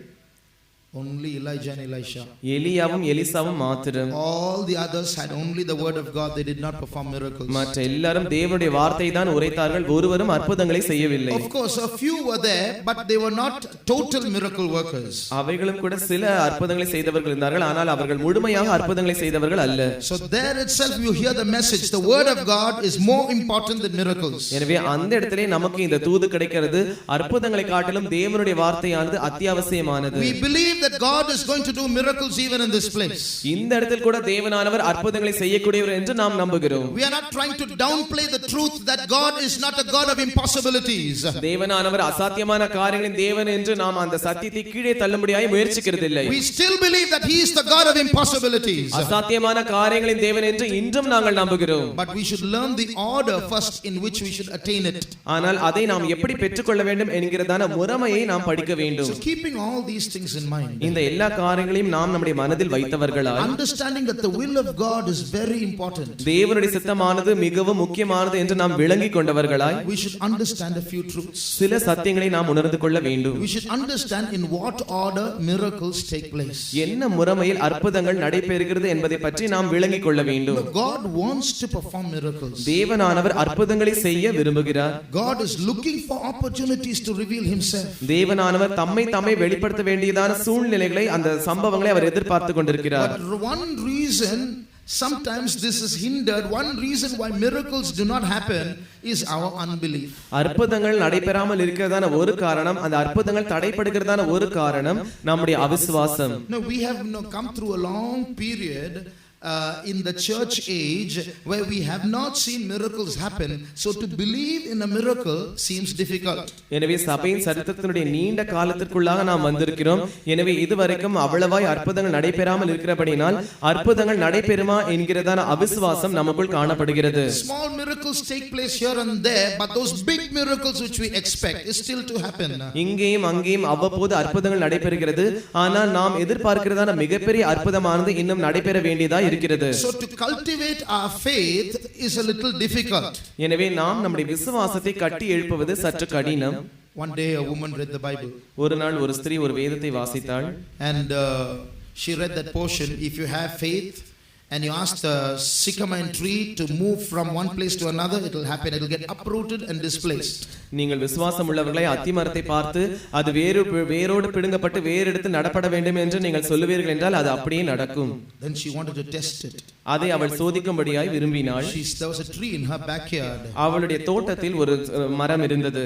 Only Elijah and Elisha. எலியாவும் எலிசாவும் மாத்திரம். All the others had only the word of God. They did not perform miracles. மற்ற எல்லாரும் தேவனுடைய வார்த்தையை தான் உரைத்தார்கள், ஒருவரும் அற்புதங்களை செய்யவில்லை. Of course, a few were there, but they were not total miracle workers. அவைகளும் கூட சில அற்புதங்களை செய்தவர்கள் இருந்தார்கள், ஆனால் அவர்கள் முழுமையாக அற்புதங்களை செய்தவர்கள் அல்ல. So there itself you hear the message. The word of God is more important than miracles. எனவே அந்த இடத்திலே நமக்கு இந்த தூது கிடைக்கிறது, அற்புதங்களை காட்டிலும் தேவனுடைய வார்த்தையானது அத்தியாவசியமானது. We believe that God is going to do miracles even in this place. இந்த இடத்தில் கூட தேவனானவர் அற்புதங்களை செய்யக்கூடியவர் என்று நாம் நம்புகிறோம். We are not trying to downplay the truth that God is not a God of impossibilities. தேவனானவர் அசாத்தியமான காரியங்களின் தேவன் என்று நாம் அந்த சத்தியத்தை கீழே தள்ளும்படியாய் முயற்சிக்கிறதில்லை. We still believe that he is the God of impossibilities. அசாத்தியமான காரியங்களின் தேவன் என்று இன்றும் நாங்கள் நம்புகிறோம். But we should learn the order first in which we should attain it. ஆனால் அதை நாம் எப்படி பெற்றுக்கொள்ள வேண்டும் என்கிறதான முறைமையை நாம் படிக்க வேண்டும். So keeping all these things in mind, இந்த எல்லா காரியங்களையும் நாம் நம்முடைய மனதில் வைத்தவர்களாய், understanding that the will of God is very important, தேவனுடைய சித்தமானது மிகவும் முக்கியமானது என்று நாம் விளங்கிக் கொண்டவர்களாய், we should understand a few truths. சில சத்தியங்களை நாம் உணர்ந்து கொள்ள வேண்டும். We should understand in what order miracles take place. என்ன முறைமையில் அற்புதங்கள் நடைபெறுகிறது என்பதை பற்றி நாம் விளங்கிக் கொள்ள வேண்டும். God wants to perform miracles. தேவனானவர் அற்புதங்களை செய்ய விரும்புகிறார். God is looking for opportunities to reveal himself. தேவனானவர் தம்மை வெளிப்படுத்த வேண்டியதான சூழ்நிலைகளை, அந்த சம்பவங்களை அவர் எதிர்பார்த்து கொண்டிருக்கிறார். But one reason sometimes this is hindered, one reason why miracles do not happen is our unbelief. அற்புதங்கள் நடைபெறாமல் இருக்கிறதான ஒரு காரணம், அந்த அற்புதங்கள் தடைபடுகிறதான ஒரு காரணம் நம்முடைய அவிசுவாசம். No, we have come through a long period in the church age where we have not seen miracles happen, so to believe in a miracle seems difficult. எனவே சபையின் சரித்திரத்தினுடைய நீண்ட காலத்திற்குள்ளாக நாம் வந்திருக்கிறோம். எனவே இதுவரைக்கும் அவ்வளவாய் அற்புதங்கள் நடைபெறாமல் இருக்கிறபடினால் அற்புதங்கள் நடைபெறுமா என்கிறதான அவிசுவாசம் நமக்குள் காணப்படுகிறது. Small miracles take place here and there, but those big miracles which we expect is still to happen. இங்கேயும் அங்கேயும் அவ்வப்போது அற்புதங்கள் நடைபெறுகிறது, ஆனால் நாம் எதிர்பார்க்கிறதான மிகப்பெரிய அற்புதமானது இன்னும் நடைபெற வேண்டியதா இருக்கிறது. So to cultivate our faith is a little difficult. எனவே நாம் நம்முடைய விசுவாசத்தை கட்டி எழுப்புவது சற்று கடினம். One day a woman read the Bible. ஒரு நாள் ஒரு ஸ்திரீ ஒரு வேதத்தை வாசித்தாள். And she read that portion, if you have faith and you ask the sycamore tree to move from one place to another, it will happen. It will get uprooted and displaced. நீங்கள் விசுவாசம் உள்ளவர்களை அத்திமரத்தை பார்த்து அது வேரோடு பிடுங்கப்பட்டு வேறு இடத்தில் நடப்பட வேண்டும் என்று நீங்கள் சொல்லுவீர்கள் என்றால் அது அப்படியே நடக்கும். Then she wanted to test it. அதை அவள் சோதிக்கும்படியாய் விரும்பினாள். There was a tree in her backyard. அவளுடைய தோட்டத்தில் ஒரு மரம் இருந்தது.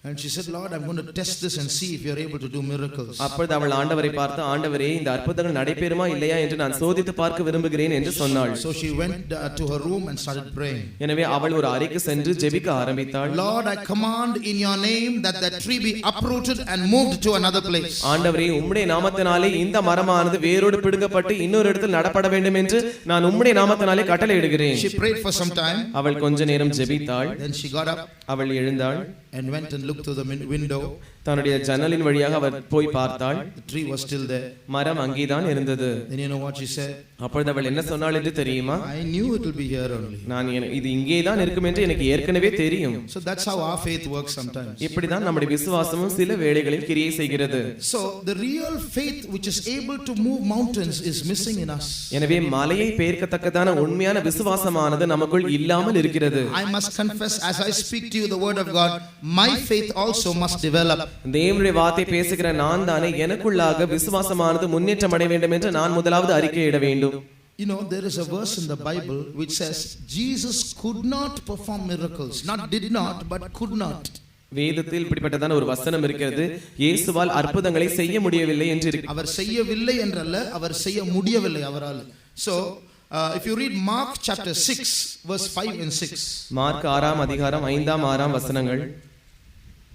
And she said, Lord, I'm going to test this and see if you're able to do miracles. அப்பொழுது அவள் ஆண்டவரை பார்த்து, ஆண்டவரே இந்த அற்புதங்கள் நடைபெறுமா இல்லையா என்று நான் சோதித்து பார்க்க விரும்புகிறேன் என்று சொன்னாள். So she went to her room and started praying. எனவே அவள் ஒரு அறைக்கு சென்று ஜெபிக்க ஆரம்பித்தாள். Lord, I command in your name that that tree be uprooted and moved to another place. ஆண்டவரே உம்முடைய நாமத்தினாலே இந்த மரமானது வேரோடு பிடுங்கப்பட்டு இன்னொரு இடத்தில் நடப்பட வேண்டும் என்று நான் உம்முடைய நாமத்தினாலே கட்டளையிடுகிறேன். She prayed for some time. அவள் கொஞ்ச நேரம் ஜெபித்தாள். Then she got up. அவள் எழுந்தாள். And went and looked through the window. தன்னுடைய ஜன்னலின் வழியாக அவர் போய் பார்த்தாள். The tree was still there. மரம் அங்கேதான் இருந்தது. Then you know what she said? அப்பொழுது அவள் என்ன சொன்னாள் என்று தெரியுமா? I knew it will be here only. நான் இது இங்கேதான் இருக்கும் என்று எனக்கு ஏற்கனவே தெரியும். So that's how our faith works sometimes. இப்படிதான் நம்முடைய விசுவாசமும் சில வேளைகளில் கிரியை செய்கிறது. So the real faith which is able to move mountains is missing in us. எனவே மலையை பெயர்க்கத்தக்கதான உண்மையான விசுவாசமானது நமக்குள் இல்லாமல் இருக்கிறது. I must confess, as I speak to you the word of God, my faith also must develop. தேவனுடைய வார்த்தை பேசுகிற நான் தானே எனக்குள்ளாக விசுவாசமானது முன்னேற்றம் அடைய வேண்டும் என்று நான் முதலாவது அறிக்கையிட வேண்டும். You know, there is a verse in the Bible which says Jesus could not perform miracles. Not did not, but could not. வேதத்தில் இப்படிப்பட்டதான ஒரு வசனம் இருக்கிறது, இயேசுவால் அற்புதங்களை செய்ய முடியவில்லை என்று இருக்கு. அவர் செய்யவில்லை என்றல்ல, அவர் செய்ய முடியவில்லை அவரால். So if you read Mark chapter 6 verse 5 and 6. Mark 6ஆம் அதிகாரம் 5ஆம் 6ஆம் வசனங்கள்.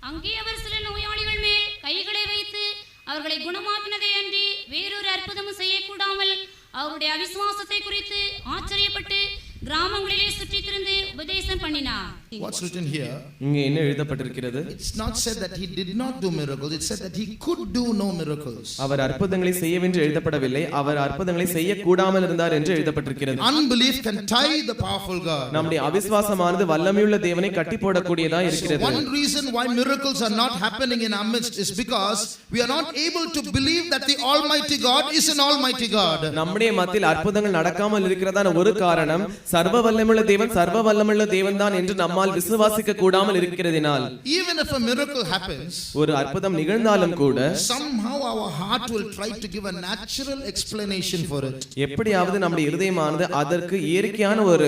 அங்கே அவர் சில நோயாளிகள் மேல் கைகளை வைத்து அவர்களை குணமாக்கினதே அன்றி வேறொரு அற்புதமும் செய்யக்கூடாமல் அவருடைய அவிசுவாசத்தை குறித்து ஆச்சரியப்பட்டு கிராமங்களிலே சுற்றி திரிந்து உபதேசம் பண்ணினார். What's written here? இங்கே என்ன எழுதப்பட்டிருக்கிறது? It's not said that he did not do miracles. It said that he could do no miracles. அவர் அற்புதங்களை செய்யவென்று எழுதப்படவில்லை, அவர் அற்புதங்களை செய்யக்கூடாமல் இருந்தார் என்று எழுதப்பட்டிருக்கிறது. Unbelief can tie the powerful God. நம்முடைய அவிசுவாசமானது வல்லமையுள்ள தேவனை கட்டி போடக்கூடியதா இருக்கிறது. One reason why miracles are not happening in our midst is because we are not able to believe that the Almighty God is an Almighty God. நம்முடைய மத்தியில் அற்புதங்கள் நடக்காமல் இருக்கிறதான ஒரு காரணம் சர்வ வல்லமையுள்ள தேவன் சர்வ வல்லமையுள்ள தேவன் தான் என்று நம்மால் விசுவாசிக்க கூடாமல் இருக்கிறதினால். Even if a miracle happens, ஒரு அற்புதம் நிகழ்ந்தாலும் கூட somehow our heart will try to give a natural explanation for it. எப்படியாவது நம்முடைய இருதயமானது அதற்கு இயற்கையான ஒரு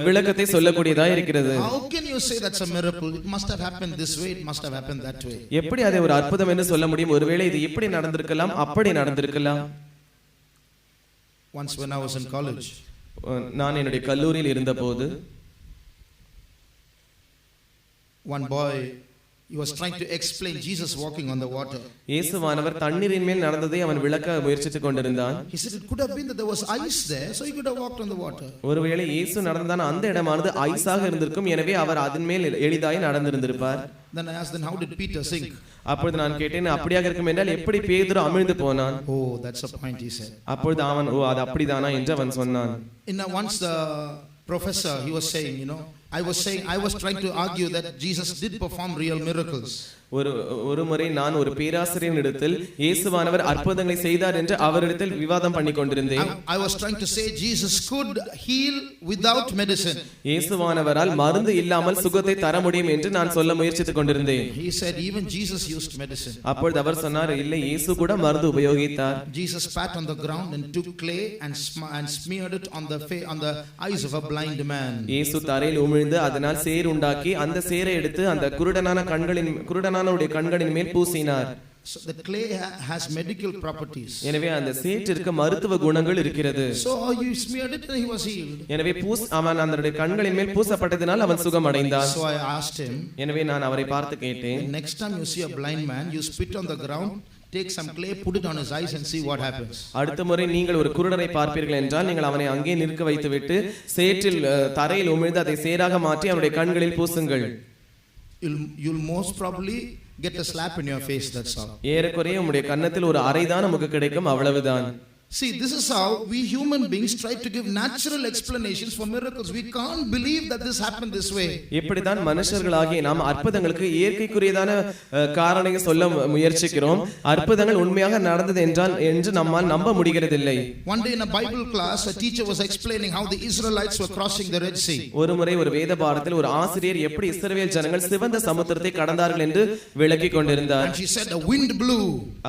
விளக்கத்தை சொல்லக்கூடியதா இருக்கிறது. How can you say that's a miracle? It must have happened this way, it must have happened that way. எப்படி அதை ஒரு அற்புதம் என்று சொல்ல முடியும்? ஒருவேளை இது இப்படி நடந்திருக்கலாம், அப்படி நடந்திருக்கலாம். Once when I was in college, நான் என்னுடைய கல்லூரியில் இருந்தபோது one boy, he was trying to explain Jesus walking on the water. இயேசுவானவர் தண்ணீரின் மேல் நடந்ததை அவன் விளக்க முயற்சித்துக் கொண்டிருந்தான். He said it could have been that there was ice there, so he could have walked on the water. ஒருவேளை இயேசு நடந்ததான அந்த இடமானது ஐஸாக இருந்திருக்கும், எனவே அவர் அதன் மேல் எளிதாய் நடந்திருந்திருப்பார். Then I asked, then how did Peter sink? அப்பொழுது நான் கேட்டேன், அப்படியாக இருக்கும் என்றால் எப்படி பேதுரு அமிழ்ந்து போனான்? Oh, that's a point, he said. அப்பொழுது அவன், ஓ அது அப்படிதானா என்று அவன் சொன்னான். Once the professor, he was saying, I was trying to argue that Jesus did perform real miracles. ஒரு முறை நான் ஒரு பேராசிரியரின் இடத்தில் இயேசுவானவர் அற்புதங்களை செய்தார் என்று அவரிடத்தில் விவாதம் பண்ணி கொண்டிருந்தேன். I was trying to say Jesus could heal without medicine. இயேசுவானவரால் மருந்து இல்லாமல் சுகத்தை தர முடியும் என்று நான் சொல்ல முயற்சித்துக் கொண்டிருந்தேன். He said even Jesus used medicine. அப்பொழுது அவர் சொன்னார், இல்லை இயேசு கூட மருந்து உபயோகித்தார். Jesus spat on the ground and took clay and smeared it on the eyes of a blind man. இயேசு தரையில் உமிழ்ந்து அதனால் சேர் உண்டாக்கி அந்த சேரை எடுத்து அந்த குருடனானுடைய கண்களின் மேல் பூசினார். So the clay has medical properties. எனவே அந்த சேற்றிற்கு மருத்துவ குணங்கள் இருக்கிறது. So you smeared it and he was healed. எனவே அவன் அந்த கண்களின் மேல் பூசப்பட்டதினால் அவன் சுகம் அடைந்தான். So I asked him. எனவே நான் அவரை பார்த்து கேட்டேன், next time you see a blind man, you spit on the ground, take some clay, put it on his eyes and see what happens. அடுத்த முறை நீங்கள் ஒரு குருடரை பார்ப்பீர்கள் என்றால் நீங்கள் அவனை அங்கே நிற்க வைத்துவிட்டு சேற்றில் தரையில் உமிழ்ந்து அதை சேராக மாற்றி அவனுடைய கண்களில் பூசுங்கள். You'll most probably get a slap in your face, that's all. ஏறக்குறைய உம்முடைய கன்னத்தில் ஒரு அறைதான் நமக்கு கிடைக்கும், அவ்வளவுதான். See, this is how we human beings try to give natural explanations for miracles. We can't believe that this happened this way. இப்படிதான் மனுஷர்களாகிய நாம் அற்புதங்களுக்கு இயற்கைக்குரியதான காரணங்களை சொல்ல முயற்சிக்கிறோம். அற்புதங்கள் உண்மையாக நடந்தது என்று நம்மால் நம்ப முடிகிறதில்லை. One day in a Bible class, a teacher was explaining how the Israelites were crossing the Red Sea. ஒரு முறை ஒரு வேத பாடத்தில் ஒரு ஆசிரியர் எப்படி இஸ்ரவேல் ஜனங்கள் சிவந்த சமுத்திரத்தை கடந்தார்கள் என்று விளக்கிக் கொண்டிருந்தார். And she said the wind blew.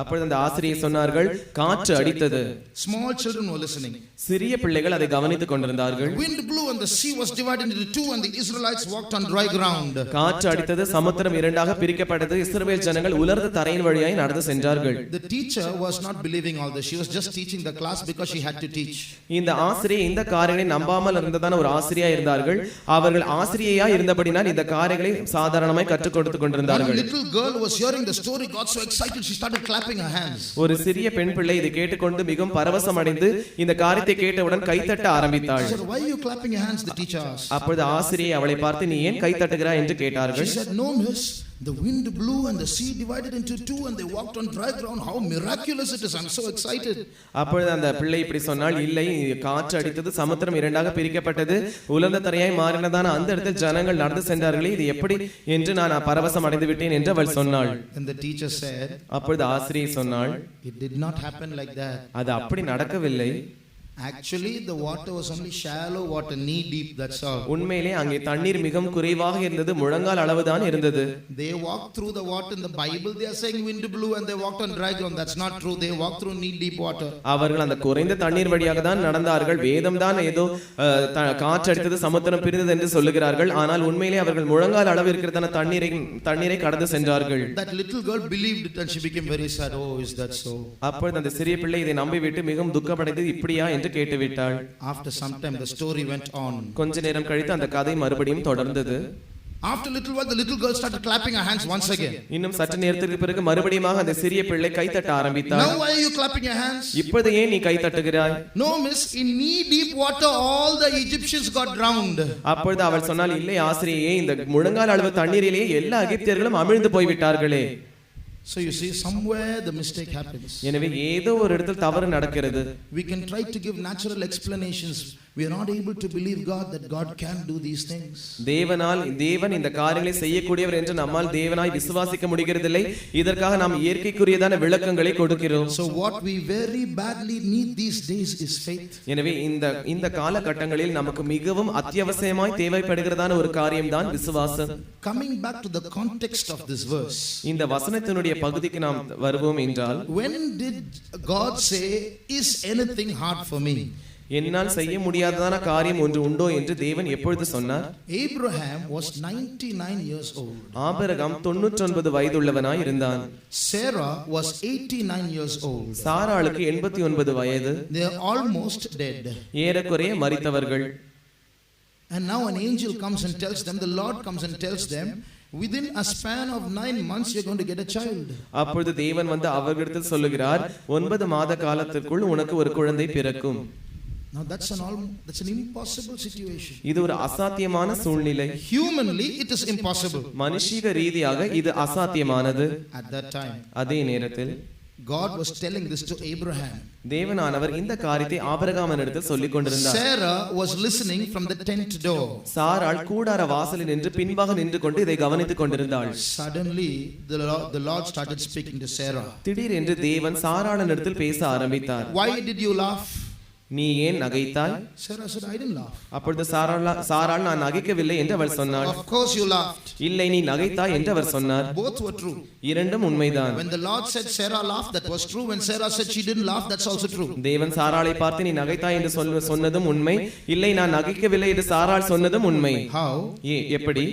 அப்பொழுது அந்த ஆசிரியர் சொன்னார்கள், காற்று அடித்தது. Small children were listening. சிறிய பிள்ளைகள் அதை கவனித்துக் கொண்டிருந்தார்கள். Wind blew and the sea was divided into two and the Israelites walked on dry ground. காற்று அடித்தது, சமுத்திரம் இரண்டாக பிரிக்கப்பட்டது, இஸ்ரவேல் ஜனங்கள் உலர்ந்த தரையின் வழியாய் நடந்து சென்றார்கள். The teacher was not believing all this. She was just teaching the class because she had to teach. இந்த ஆசிரியை இந்த காரியங்களை நம்பாமல் இருந்ததான ஒரு ஆசிரியா இருந்தார்கள். அவர்கள் ஆசிரியையா இருந்தபடினால் இந்த காரியங்களை சாதாரணமாய் கற்றுக் கொடுத்துக் கொண்டிருந்தார்கள். One little girl was hearing the story, got so excited she started clapping her hands. ஒரு சிறிய பெண் பிள்ளை இதை கேட்டுக்கொண்டு மிகவும் பரவசம் அடைந்து இந்த காரியத்தை கேட்டவுடன் கைத்தட்ட ஆரம்பித்தாள். She said, why are you clapping your hands? The teacher asked. அப்பொழுது ஆசிரியை அவளை பார்த்து, நீ ஏன் கைத்தட்டுகிறாய் என்று கேட்டார்கள். She said, no miss, the wind blew and the sea divided into two and they walked on dry ground. How miraculous it is. I'm so excited. அப்பொழுது அந்த பிள்ளை இப்படி சொன்னால், இல்லை காற்று அடித்தது, சமுத்திரம் இரண்டாக பிரிக்கப்பட்டது, உலர்ந்த தரையாய் மாறினதான அந்த இடத்தில் ஜனங்கள் நடந்து சென்றார்களே, இது எப்படி என்று நான் பரவசம் அடைந்து விட்டேன் என்று அவள் சொன்னாள். And the teacher said, அப்பொழுது ஆசிரியை சொன்னாள், it did not happen like that. அது அப்படி நடக்கவில்லை. Actually, the water was only shallow water, knee deep, that's all. உண்மையிலே அங்கே தண்ணீர் மிகவும் குறைவாக இருந்தது, முழங்கால் அளவுதான் இருந்தது. They walked through the water in the Bible, they are saying wind blew and they walked on dry ground. That's not true. They walked through knee deep water. அவர்கள் அந்த குறைந்த தண்ணீர் வழியாக தான் நடந்தார்கள். வேதம் தான் ஏதோ காற்றடித்தது, சமுத்திரம் பிரிந்தது என்று சொல்லுகிறார்கள். ஆனால் உண்மையிலே அவர்கள் முழங்கால் அளவு இருக்கிறதான தண்ணீரை கடந்து சென்றார்கள். That little girl believed it and she became very sad. Oh, is that so? அப்பொழுது அந்த சிறிய பிள்ளை இதை நம்பிவிட்டு மிகவும் துக்கப்படைந்தது. இப்படியா என்று கேட்டுவிட்டாள். After some time the story went on. கொஞ்ச நேரம் கழித்து அந்த கதை மறுபடியும் தொடர்ந்தது. After a little while the little girl started clapping her hands once again. இன்னும் சற்று நேரத்திற்கு பிறகு மறுபடியும் அந்த சிறிய பிள்ளை கைதட்ட ஆரம்பித்தாள். Now why are you clapping your hands? இப்பொழுது ஏன் நீ கைதட்டுகிறாய்? No miss, in knee deep water all the Egyptians got drowned. அப்பொழுது அவள் சொன்னால், இல்லை ஆசிரியே, இந்த முழங்கால் அளவு தண்ணீரிலே எல்லா எகிப்தியர்களும் அமிழ்ந்து போய்விட்டார்களே. So you see, somewhere the mistake happens. எனவே ஏதோ ஒரு இடத்தில் தவறு நடக்கிறது. We can try to give natural explanations. We are not able to believe God that God can do these things. தேவன் இந்த காரியங்களை செய்யக்கூடியவர் என்று நம்மால் தேவனாய் விசுவாசிக்க முடிகிறதில்லை. இதற்காக நாம் இயற்கைக்குரியதான விளக்கங்களை கொடுக்கிறோம். So what we very badly need these days is faith. எனவே இந்த காலகட்டங்களில் நமக்கு மிகவும் அத்தியாவசியமாய் தேவைப்படுகிறதான ஒரு காரியம்தான் விசுவாசம். Coming back to the context of this verse. இந்த வசனத்தினுடைய பகுதிக்கு நாம் வருவோம் என்றால், when did God say, is anything hard for me? என்னால் செய்ய முடியாததான காரியம் ஒன்று உண்டோ என்று தேவன் எப்பொழுது சொன்னார்? Abraham was 99 years old. Abraham 99 வயதுள்ளவனாய் இருந்தான். Sarah was 89 years old. சாராளுக்கு 89 வயது. They are almost dead. ஏறக்குறைய மரித்தவர்கள். And now an angel comes and tells them, the Lord comes and tells them, within a span of 9 months you're going to get a child. அப்பொழுது தேவன் வந்து அவர்களிடத்தில் சொல்லுகிறார், 9 மாத காலத்திற்குள் உனக்கு ஒரு குழந்தை பிறக்கும். Now that's an impossible situation. இது ஒரு அசாத்தியமான சூழ்நிலை. Humanly it is impossible. மனுஷிக ரீதியாக இது அசாத்தியமானது. At that time அதே நேரத்தில் God was telling this to Abraham. தேவனானவர் இந்த காரியத்தை ஆபிரகாமினிடத்தில் சொல்லிக் கொண்டிருந்தார். Sarah was listening from the tent door. சாராள் கூடார வாசலில் நின்று பின்பாக நின்று கொண்டு இதை கவனித்துக் கொண்டிருந்தாள். Suddenly the Lord started speaking to Sarah. திடீரென்று தேவன் சாராளினிடத்தில் பேச ஆரம்பித்தார். Why did you laugh? நீ ஏன் நகைத்தாய்? Sarah said, I didn't laugh. அப்பொழுது சாராள் நான் நகைக்கவில்லை என்று அவள் சொன்னாள். Of course you laughed. இல்லை, நீ நகைத்தாய் என்று அவர் சொன்னார். Both were true. இரண்டும் உண்மைதான். When the Lord said Sarah laughed, that was true. When Sarah said she didn't laugh, that's also true. தேவன் சாராளை பார்த்து நீ நகைத்தாய் என்று சொன்னதும் உண்மை, இல்லை நான் நகைக்கவில்லை என்று சாராள் சொன்னதும் உண்மை. How? எப்படி?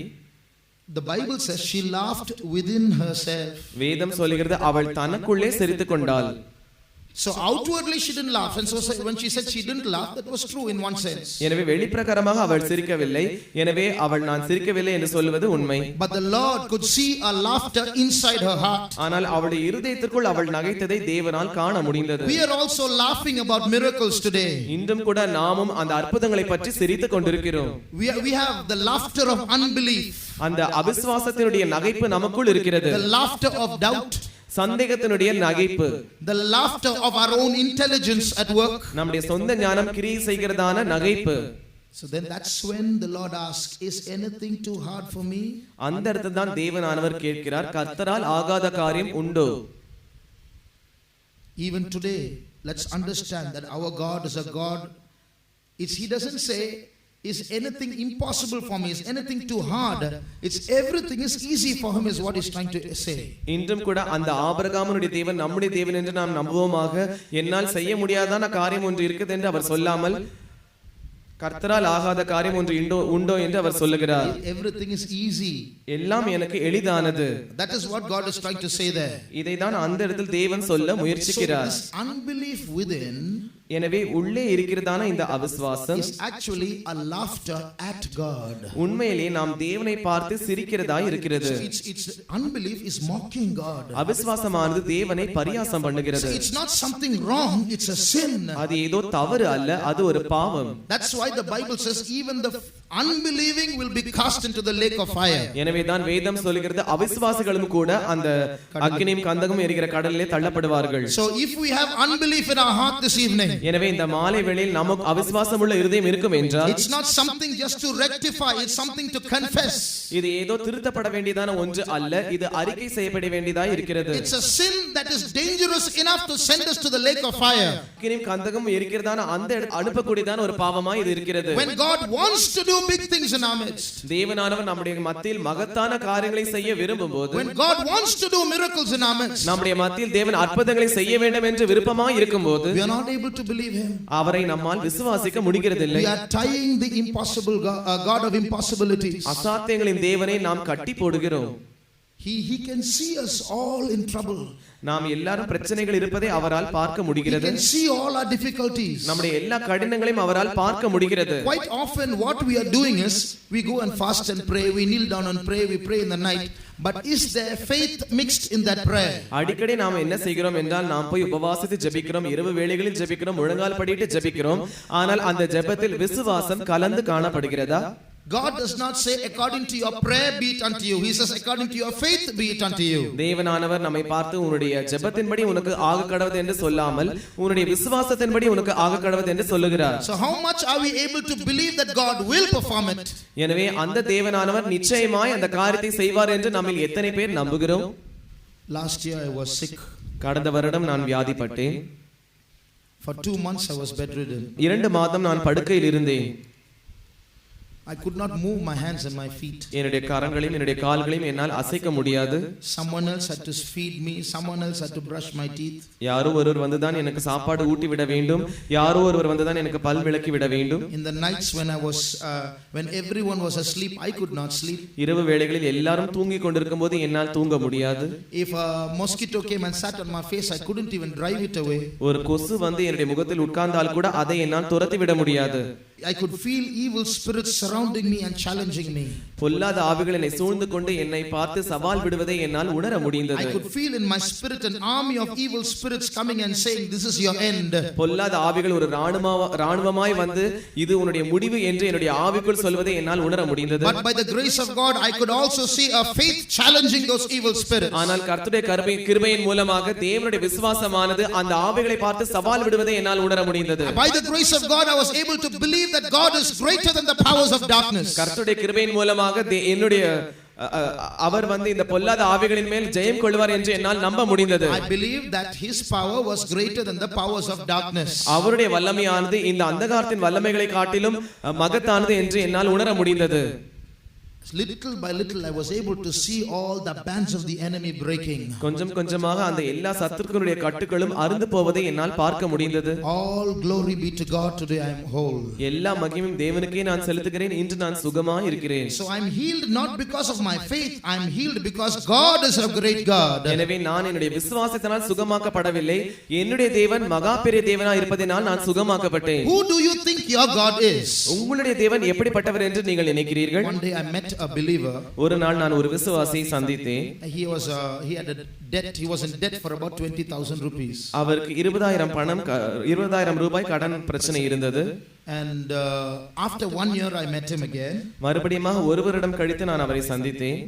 The Bible says she laughed within herself. வேதம் சொல்கிறது அவள் தனக்குள்ளே சிரித்துக் கொண்டாள். So outwardly she didn't laugh, and so when she said she didn't laugh, that was true in one sense. எனவே வெளிப்பிரகாரமாக அவள் சிரிக்கவில்லை, எனவே அவள் நான் சிரிக்கவில்லை என்று சொல்வது உண்மை. But the Lord could see a laughter inside her heart. ஆனால் அவளுடைய இருதயத்திற்குள் அவள் நகைத்ததை தேவனால் காண முடிந்தது. We are also laughing about miracles today. இன்றும் கூட நாமும் அந்த அற்புதங்களை பற்றி சிரித்துக் கொண்டிருக்கிறோம். We have the laughter of unbelief. அந்த அவிசுவாசத்தினுடைய நகைப்பு நமக்குள் இருக்கிறது. The laughter of doubt. சந்தேகத்தினுடைய நகைப்பு. The laughter of our own intelligence at work. நம்முடைய சொந்த ஞானம் கிரியை செய்கிறதான நகைப்பு. So then that's when the Lord asks, is anything too hard for me? அந்த இடத்தில் தான் தேவனானவர் கேட்கிறார், கர்த்தரால் ஆகாத காரியம் உண்டோ? Even today, let's understand that our God is a God. He doesn't say, is anything impossible for me? Is anything too hard? It's everything is easy for him is what he's trying to say. இன்றும் கூட அந்த ஆபிரகாமுடைய தேவன் நம்முடைய தேவன் என்று நாம் நம்புவோமாக. என்னால் செய்ய முடியாதான காரியம் ஒன்று இருக்குது என்று அவர் சொல்லாமல், கர்த்தரால் ஆகாத காரியம் ஒன்று உண்டோ என்று அவர் சொல்லுகிறார். Everything is easy. எல்லாம் எனக்கு எளிதானது. That is what God is trying to say there. இதை தான் அந்த இடத்தில் தேவன் சொல்ல முயற்சிக்கிறார். So this unbelief within, எனவே உள்ளே இருக்கிறதான இந்த அவிசுவாசம் is actually a laughter at God. உண்மையிலே நாம் தேவனை பார்த்து சிரிக்கிறதா இருக்கிறது. It's unbelief is mocking God. அவிசுவாசமானது தேவனை பரியாசம் பண்ணுகிறது. It's not something wrong, it's a sin. அது ஏதோ தவறு அல்ல, அது ஒரு பாவம். That's why the Bible says even the unbelieving will be cast into the lake of fire. எனவே தான் வேதம் சொல்கிறது அவிசுவாசிகளும் கூட அந்த அக்கினியும் கந்தகம் எரிகிற கடலிலே தள்ளப்படுவார்கள். So if we have unbelief in our heart this evening, எனவே இந்த மாலை வேளையில் நமக்கு அவிசுவாசமுள்ள இருதயம் இருக்கும் என்றால், it's not something just to rectify, it's something to confess. இது ஏதோ திருத்தப்பட வேண்டியதான ஒன்று அல்ல, இது அறிக்கை செய்யப்பட வேண்டியதாய் இருக்கிறது. It's a sin that is dangerous enough to send us to the lake of fire. அக்கினியும் கந்தகம் எரிக்கிறதான அந்த அனுப்பக்கூடியதான ஒரு பாவமாய் இது இருக்கிறது. When God wants to do big things in our midst, தேவனானவர் நம்முடைய மத்தியில் மகத்தான காரியங்களை செய்ய விரும்பும்போது, when God wants to do miracles in our midst, நம்முடைய மத்தியில் தேவன் அற்புதங்களை செய்ய வேண்டும் என்று விருப்பமாய் இருக்கும்போது, we are not able to believe him. அவரை நம்மால் விசுவாசிக்க முடிகிறதில்லை. We are tying the impossible God of impossibilities. அசாத்தியங்களின் தேவனை நாம் கட்டி போடுகிறோம். He can see us all in trouble. நாம் எல்லாரும் பிரச்சனைகள் இருப்பதை அவரால் பார்க்க He முடிகிறது. can see all our difficulties. நம்முடைய எல்லா கடினங்களையும் அவரால் பார்க்க முடிகிறது. Quite often what we are doing is we go and fast and pray, we kneel down and pray, we pray in the night, but is there faith mixed in that prayer? அடிக்கடி நாம் என்ன செய்கிறோம் என்றால், நாம் போய் உபவாசித்து ஜெபிக்கிறோம், இரவு வேளைகளில் ஜெபிக்கிறோம், முழங்கால் படிட்டு ஜெபிக்கிறோம், ஆனால் அந்த ஜெபத்தில் விசுவாசம் கலந்து காணப்படுகிறதா? God does not say according to your prayer be it unto you. He says according to your faith be it unto you. தேவனானவர் நம்மை பார்த்து உன்னுடைய ஜெபத்தின்படி உனக்கு ஆக கடவது என்று சொல்லாமல், உன்னுடைய விசுவாசத்தின்படி உனக்கு ஆக கடவது என்று சொல்லுகிறார். So how much are we able to believe that God will perform it? எனவே அந்த தேவனானவர் நிச்சயமாய் அந்த காரியத்தை செய்வார் என்று நம்மில் எத்தனை பேர் நம்புகிறோம்? Last year I was sick. கடந்த வருடம் நான் வியாதிப்பட்டேன். For 2 months I was bedridden. 2 மாதம் நான் படுக்கையில் இருந்தேன். I could not move my hands and my feet. என்னுடைய கரங்களையும் என்னுடைய கால்களையும் என்னால் அசைக்க முடியாது. Someone else had to feed me, someone else had to brush my teeth. யாரோ ஒருவர் வந்து தான் எனக்கு சாப்பாடு ஊட்டி விட வேண்டும், யாரோ ஒருவர் வந்து தான் எனக்கு பல் விளக்கி விட வேண்டும். In the nights when everyone was asleep, I could not sleep. இரவு வேளைகளில் எல்லாரும் தூங்கி கொண்டிருக்கும்போது என்னால் தூங்க முடியாது. If a mosquito came and sat on my face, I couldn't even drive it away. ஒரு கொசு வந்து என்னுடைய முகத்தில் உட்கார்ந்தால் கூட அதை என்னால் துரத்தி விட முடியாது. I could feel evil spirits surrounding me and challenging me. பொல்லாத ஆவிகள் என்னை சூழ்ந்து கொண்டு என்னை பார்த்து சவால் விடுவதை என்னால் உணர முடிந்தது. I could feel in my spirit an army of evil spirits coming and saying this is your end. பொல்லாத ஆவிகள் ஒரு ராணுவமாய் வந்து இது உன்னுடைய முடிவு என்று என்னுடைய ஆவிக்குள் சொல்வதை என்னால் உணர முடிந்தது. But by the grace of God I could also see a faith challenging those evil spirits. ஆனால் கர்த்தருடைய கிருபையின் மூலமாக தேவனுடைய விசுவாசமானது அந்த ஆவிகளை பார்த்து சவால் விடுவதை என்னால் உணர முடிந்தது. By the grace of God I was able to believe that God is greater than the powers of darkness. கர்த்தருடைய கிருபையின் மூலமாக என்னுடைய அவர் வந்து இந்த பொல்லாத ஆவிகளின் மேல் ஜெயம் கொள்வார் என்று என்னால் நம்ப முடிந்தது. I believe that his power was greater than the powers of darkness. அவருடைய வல்லமையானது இந்த அந்தகாரத்தின் வல்லமைகளை காட்டிலும் மகத்தானது என்று என்னால் உணர முடிந்தது. Little by little I was able to see all the bands of the enemy breaking. கொஞ்சம் கொஞ்சமாக அந்த எல்லா சத்துருக்களுடைய கட்டுகளும் அறுந்து போவதை என்னால் பார்க்க முடிந்தது. All glory be to God, today I am whole. எல்லா மகிமையும் தேவனுக்கே நான் செலுத்துகிறேன், இன்று நான் சுகமாய் இருக்கிறேன். So I am healed not because of my faith, I am healed because God is a great God. எனவே நான் என்னுடைய விசுவாசத்தினால் சுகமாக்கப்படவில்லை, என்னுடைய தேவன் மகா பெரிய தேவனாய் இருப்பதினால் நான் சுகமாக்கப்பட்டேன். Who do you think your God is? உங்களுடைய தேவன் எப்படிப்பட்டவர் என்று நீங்கள் நினைக்கிறீர்கள்? One day I met a believer. ஒரு நாள் நான் ஒரு விசுவாசியை சந்தித்தேன். He had a debt. He was in debt for about 20,000 rupees. அவருக்கு 20,000 ரூபாய் கடன் பிரச்சனை இருந்தது. And after 1 year I met him again. மறுபடியும் ஒரு வருடம் கழித்து நான் அவரை சந்தித்தேன்.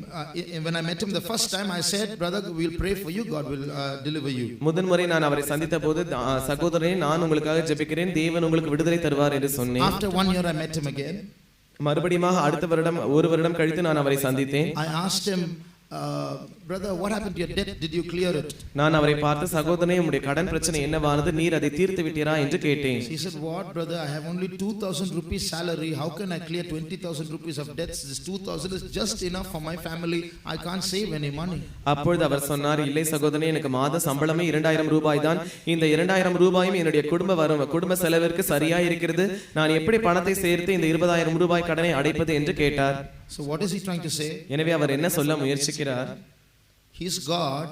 When I met him the first time I said, brother, we will pray for you, God will deliver you. முதல் முறை நான் அவரை சந்தித்தபோது, சகோதரனே நான் உங்களுக்காக ஜெபிக்கிறேன், தேவன் உங்களுக்கு விடுதலை தருவார் என்று சொன்னேன். After 1 year I met him again. மறுபடியும் அடுத்த வருடம் ஒரு வருடம் கழித்து நான் அவரை சந்தித்தேன். I asked him, brother, what happened to your debt? Did you clear it? நான் அவரை பார்த்து, சகோதரனே உம்முடைய கடன் பிரச்சனை என்னவானது, நீர் அதை தீர்த்து விட்டீரா என்று கேட்டேன். He said, what brother, I have only 2,000 rupees salary, how can I clear 20,000 rupees of debts? This 2,000 is just enough for my family, I can't save any money. அப்பொழுது அவர் சொன்னார், இல்லை சகோதரனே, எனக்கு மாத சம்பளமே 2,000 ரூபாய் தான், இந்த 2,000 ரூபாயும் என்னுடைய குடும்ப செலவிற்கு சரியா இருக்கிறது, நான் எப்படி பணத்தை சேர்த்து இந்த 20,000 ரூபாய் கடனை அடைப்பது என்று கேட்டார். So what is he trying to say? எனவே அவர் என்ன சொல்ல முயற்சிக்கிறார்? His God,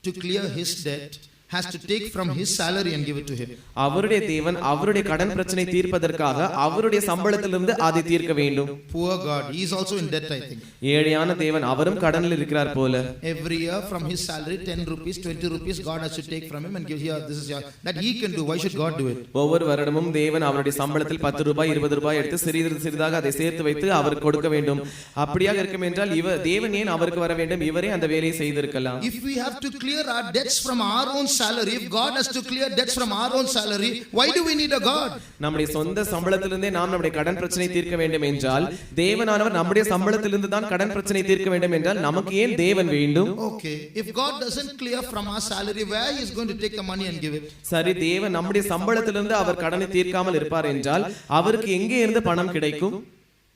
to clear his debt, has to take from his salary and give it to him. அவருடைய தேவன் அவருடைய கடன் பிரச்சனை தீர்ப்பதற்காக அவருடைய சம்பளத்திலிருந்து அதை தீர்க்க வேண்டும். Poor God, he is also in debt, I think. ஏழையான தேவன் அவரும் கடனில் இருக்கிறார் போல. Every year from his salary 10 rupees 20 rupees God has to take from him and give here, this is your, that he can do. Why should God do it? ஒவ்வொரு வருடமும் தேவன் அவருடைய சம்பளத்தில் 10 ரூபாய் 20 ரூபாய் எடுத்து சிறிதாக அதை சேர்த்து வைத்து அவருக்கு கொடுக்க வேண்டும். அப்படியாக இருக்கும் என்றால் தேவன் ஏன் அவருக்கு வர வேண்டும்? இவரே அந்த வேலையை செய்திருக்கலாம். If we have to clear our debts from our own salary, if God has to clear debts from our own salary, why do we need a God? நம்முடைய சொந்த சம்பளத்திலிருந்தே நாம் நம்முடைய கடன் பிரச்சனை தீர்க்க வேண்டும் என்றால் தேவனானவர் நம்முடைய சம்பளத்திலிருந்து தான் கடன் பிரச்சனை தீர்க்க வேண்டும் என்றால் நமக்கு ஏன் தேவன் வேண்டும்? Okay, if God doesn't clear from our salary, where he is going to take the money and give it? சரி, தேவன் நம்முடைய சம்பளத்திலிருந்து அவர் கடனை தீர்க்காமல் இருப்பார் என்றால் அவருக்கு எங்கே இருந்து பணம் கிடைக்கும்?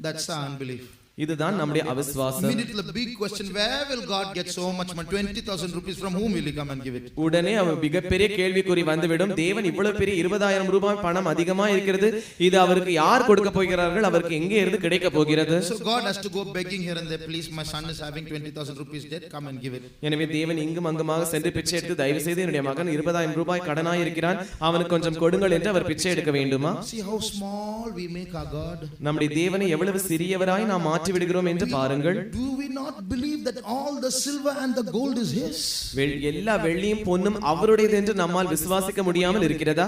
That's the unbelief. இதுதான் நம்முடைய அவிசுவாசம். Immediately the big question, where will God get so much money? 20,000 rupees, from whom will he come and give it? உடனே அவன் மிகப்பெரிய கேள்விக்குறி வந்துவிடும். தேவன் இவ்வளவு பெரிய 20,000 ரூபாய் பணம் அதிகமா இருக்கிறது, இது அவருக்கு யார் கொடுக்க போகிறார்கள்? அவருக்கு எங்கே இருந்து கிடைக்க போகிறது? So God has to go begging here and there, please my son is having 20,000 rupees debt, come and give it. எனவே தேவன் இங்கும் அங்குமாக சென்று பிச்சை எடுத்து தயவு செய்து என்னுடைய மகன் 20,000 ரூபாய் கடனாய் இருக்கிறான், அவனுக்கு கொஞ்சம் கொடுங்கள் என்று அவர் பிச்சை எடுக்க வேண்டுமா? See how small we make our God. நம்முடைய தேவனை எவ்வளவு சிறியவராய் நாம் மாற்றி விடுகிறோம் என்று பாருங்கள். Do we not believe that all the silver and the gold is his? எல்லா வெள்ளியும் பொன்னும் அவருடையது என்று நம்மால் விசுவாசிக்க முடியாமல் இருக்கிறதா?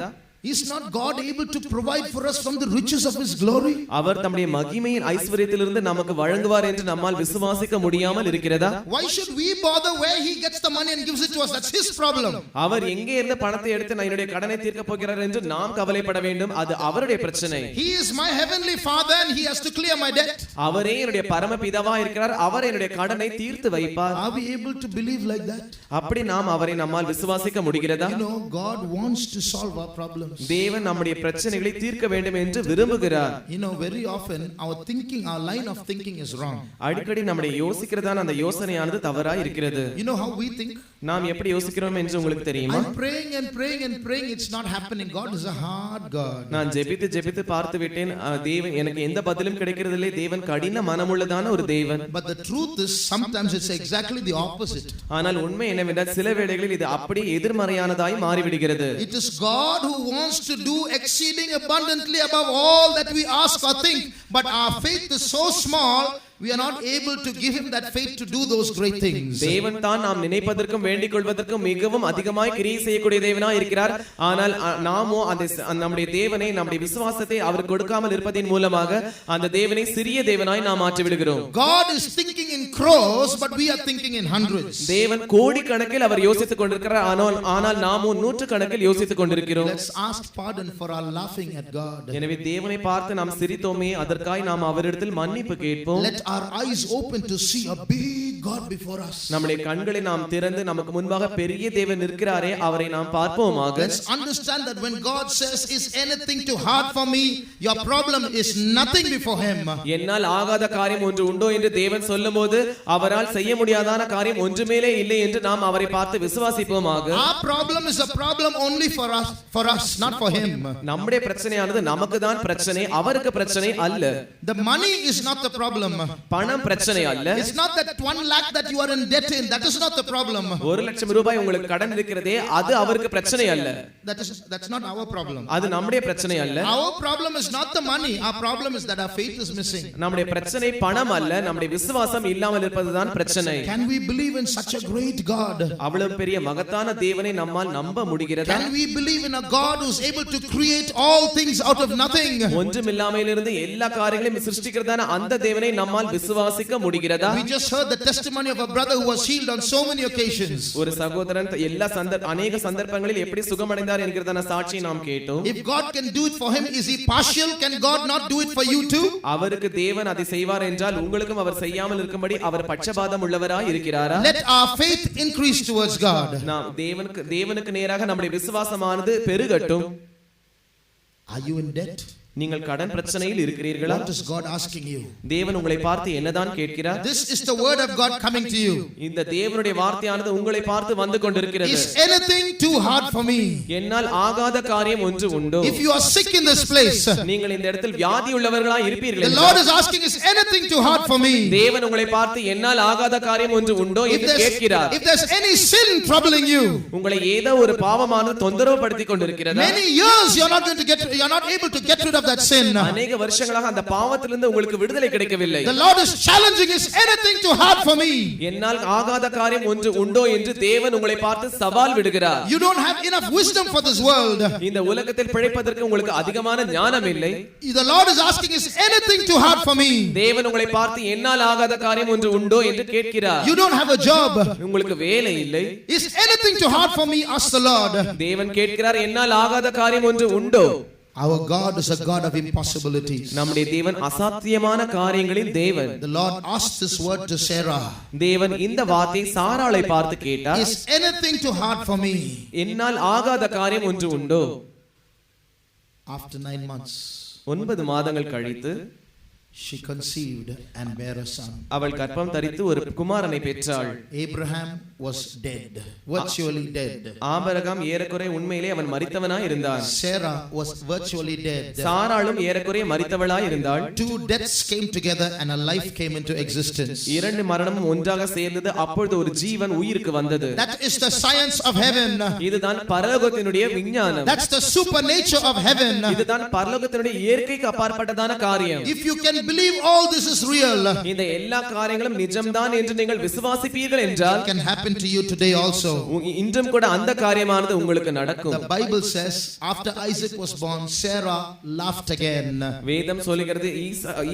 Is not God able to provide for us from the riches of his glory? அவர் தம்முடைய மகிமையின் ஐஸ்வரியத்திலிருந்து நமக்கு வழங்குவார் என்று நம்மால் விசுவாசிக்க முடியாமல் இருக்கிறதா? Why should we bother where he gets the money and gives it to us? That's his problem. அவர் எங்கே இருந்து பணத்தை எடுத்து என்னுடைய கடனை தீர்க்க போகிறார் என்று நாம் கவலைப்பட வேண்டும், அது அவருடைய பிரச்சனை. He is my heavenly father and he has to clear my debt. அவரே என்னுடைய பரம பிதாவா இருக்கிறார், அவர் என்னுடைய கடனை தீர்த்து வைப்பார். Are we able to believe like that? அப்படி நாம் அவரை நம்மால் விசுவாசிக்க முடிகிறதா? You know, God wants to solve our problems. தேவன் நம்முடைய பிரச்சனைகளை தீர்க்க வேண்டும் என்று விரும்புகிறார். You know, very often our thinking, our line of thinking is wrong. அடிக்கடி நம்முடைய யோசிக்கிறதான அந்த யோசனையானது தவறாய் இருக்கிறது. You know how we think? நாம் எப்படி யோசிக்கிறோம் என்று உங்களுக்கு தெரியுமா? I'm praying and praying and praying, it's not happening. God is a hard God. நான் ஜெபித்து பார்த்து விட்டேன், தேவன் எனக்கு எந்த பதிலும் கிடைக்கிறதில்லை, தேவன் கடின மனமுள்ளதான ஒரு தேவன். But the truth is sometimes it's exactly the opposite. ஆனால் உண்மை என்னவென்றால் சில வேளைகளில் இது அப்படியே எதிர்மறையானதாய் மாறிவிடுகிறது. It is God who wants to do exceeding abundantly above all that we ask or think, but our faith is so small, we are not able to give him that faith to do those great things. தேவன் தான் நாம் நினைப்பதற்கும் வேண்டிக் கொள்வதற்கும் மிகவும் அதிகமாய் கிரியை செய்யக்கூடிய தேவனாய் இருக்கிறார். ஆனால் நாமோ அந்த நம்முடைய தேவனை, நம்முடைய விசுவாசத்தை அவர் கொடுக்காமல் இருப்பதின் மூலமாக அந்த தேவனை சிறிய தேவனாய் நாம் மாற்றி விடுகிறோம். God is thinking in crores, but we are thinking in hundreds. தேவன் கோடி கணக்கில் அவர் யோசித்துக் கொண்டிருக்கிறார், ஆனால் நாமோ நூற்று கணக்கில் யோசித்துக் கொண்டிருக்கிறோம். Let's ask pardon for our laughing at God. எனவே தேவனை பார்த்து நாம் சிரித்தோமே, அதற்காய் நாம் அவரிடத்தில் மன்னிப்பு கேட்போம். Let our eyes open to see a big God before us. நம்முடைய கண்களை நாம் திறந்து நமக்கு முன்பாக பெரிய தேவன் இருக்கிறாரே அவரை நாம் பார்ப்போமாக. Let's understand that when God says, is anything too hard for me, your problem is nothing before him. என்னால் ஆகாத காரியம் ஒன்று உண்டோ என்று தேவன் சொல்லும்போது அவரால் செய்ய முடியாதான காரியம் ஒன்றுமே இல்லை என்று நாம் அவரை பார்த்து விசுவாசிப்போமாக. Our problem is a problem only for us, not for him. நம்முடைய பிரச்சனையானது நமக்கு தான் பிரச்சனை, அவருக்கு பிரச்சனை அல்ல. The money is not the problem. பணம் பிரச்சனை அல்ல. It's not that 1 lakh that you are in debt in, that is not the problem. 1,00,000 ரூபாய் உங்களுக்கு கடன் இருக்கிறதே, அது அவருக்கு பிரச்சனை அல்ல. That's not our problem. அது நம்முடைய பிரச்சனை அல்ல. Our problem is not the money, our problem is that our faith is missing. நம்முடைய பிரச்சனை பணம் அல்ல, நம்முடைய விசுவாசம் இல்லாமல் இருப்பதுதான் பிரச்சனை. Can we believe in such a great God? அவ்வளவு பெரிய மகத்தான தேவனை நம்மால் நம்ப முடிகிறதா? Can we believe in a God who is able to create all things out of nothing? ஒன்றுமில்லாமையிலிருந்து எல்லா காரியங்களையும் சிருஷ்டிக்கிறதான அந்த தேவனை நம்மால் விசுவாசிக்க முடிகிறதா? We just heard the testimony of a brother who was healed on so many occasions. ஒரு சகோதரன் அநேக சந்தர்ப்பங்களில் எப்படி சுகமடைந்தார் என்கிறதான சாட்சியை நாம் கேட்டோம். If God can do it for him, is he partial? Can God not do it for you too? அவருக்கு தேவன் அதை செய்வார் என்றால் உங்களுக்கும் அவர் செய்யாமல் இருக்கும்படி அவர் பட்சபாதம் உள்ளவராய் இருக்கிறாரா? Let our faith increase towards God. நாம் தேவனுக்கு நேராக நம்முடைய விசுவாசமானது பெருகட்டும். Are you in debt? நீங்கள் கடன் பிரச்சனையில் இருக்கிறீர்களா? What is God asking you? தேவன் உங்களை பார்த்து என்னதான் கேட்கிறார்? This is the word of God coming to you. இந்த தேவனுடைய வார்த்தையானது உங்களை பார்த்து வந்து கொண்டிருக்கிறது. Is anything too hard for me? என்னால் ஆகாத காரியம் ஒன்று உண்டோ? If you are sick in this place, நீங்கள் இந்த இடத்தில் வியாதி உள்ளவர்களாய் இருப்பீர்கள், the Lord is asking, is anything too hard for me? தேவன் உங்களை பார்த்து என்னால் ஆகாத காரியம் ஒன்று உண்டோ என்று கேட்கிறார். If there's any sin troubling you, உங்களை ஏதோ ஒரு பாவமானது தொந்தரவு படுத்திக் கொண்டிருக்கிறதா? many years you're not able to get rid of that sin. அநேக வருஷங்களாக அந்த பாவத்திலிருந்து உங்களுக்கு விடுதலை கிடைக்கவில்லை. The Lord is challenging, is anything too hard for me? என்னால் ஆகாத காரியம் ஒன்று உண்டோ என்று தேவன் உங்களை பார்த்து சவால் விடுகிறார். You don't have enough wisdom for this world. இந்த உலகத்தில் பிழைப்பதற்கு உங்களுக்கு அதிகமான ஞானம் இல்லை. The Lord is asking, is anything too hard for me? தேவன் உங்களை பார்த்து என்னால் ஆகாத காரியம் ஒன்று உண்டோ என்று கேட்கிறார். You don't have a job. உங்களுக்கு வேலை இல்லை. Is anything too hard for me? Ask the Lord. தேவன் கேட்கிறார், என்னால் ஆகாத காரியம் ஒன்று உண்டோ? Our God is a God of impossibilities. நம்முடைய தேவன் அசாத்தியமான காரியங்களின் தேவன். The Lord asked this word to Sarah. தேவன் இந்த வார்த்தை சாராளை பார்த்து கேட்டார், Is anything too hard for me? என்னால் ஆகாத காரியம் ஒன்று உண்டோ? After 9 months, 9 மாதங்கள் கழித்து she conceived and bare a son. அவள் கர்ப்பம் தரித்து ஒரு குமாரனை பெற்றாள். Abraham was dead, virtually dead. Abraham ஏறக்குறைய உண்மையிலே அவன் மரித்தவனாய் இருந்தான். Sarah was virtually dead. சாராளும் ஏறக்குறைய மரித்தவளாய் இருந்தாள். 2 deaths came together and a life came into existence. 2 மரணமும் ஒன்றாக சேர்ந்தது, அப்பொழுது ஒரு ஜீவன் உயிருக்கு வந்தது. That is the science of heaven. இதுதான் பரலோகத்தினுடைய விஞ்ஞானம். That's the supernature of heaven. இதுதான் பரலோகத்தினுடைய இயற்கைக்கு அப்பாற்பட்டதான காரியம். If you can believe all this is real, இந்த எல்லா காரியங்களும் நிஜம்தான் என்று நீங்கள் விசுவாசிப்பீர்கள் என்றால், it can happen to you today also. இன்றும் கூட அந்த காரியமானது உங்களுக்கு நடக்கும். The Bible says after Isaac was born, Sarah laughed again. வேதம் சொல்கிறது,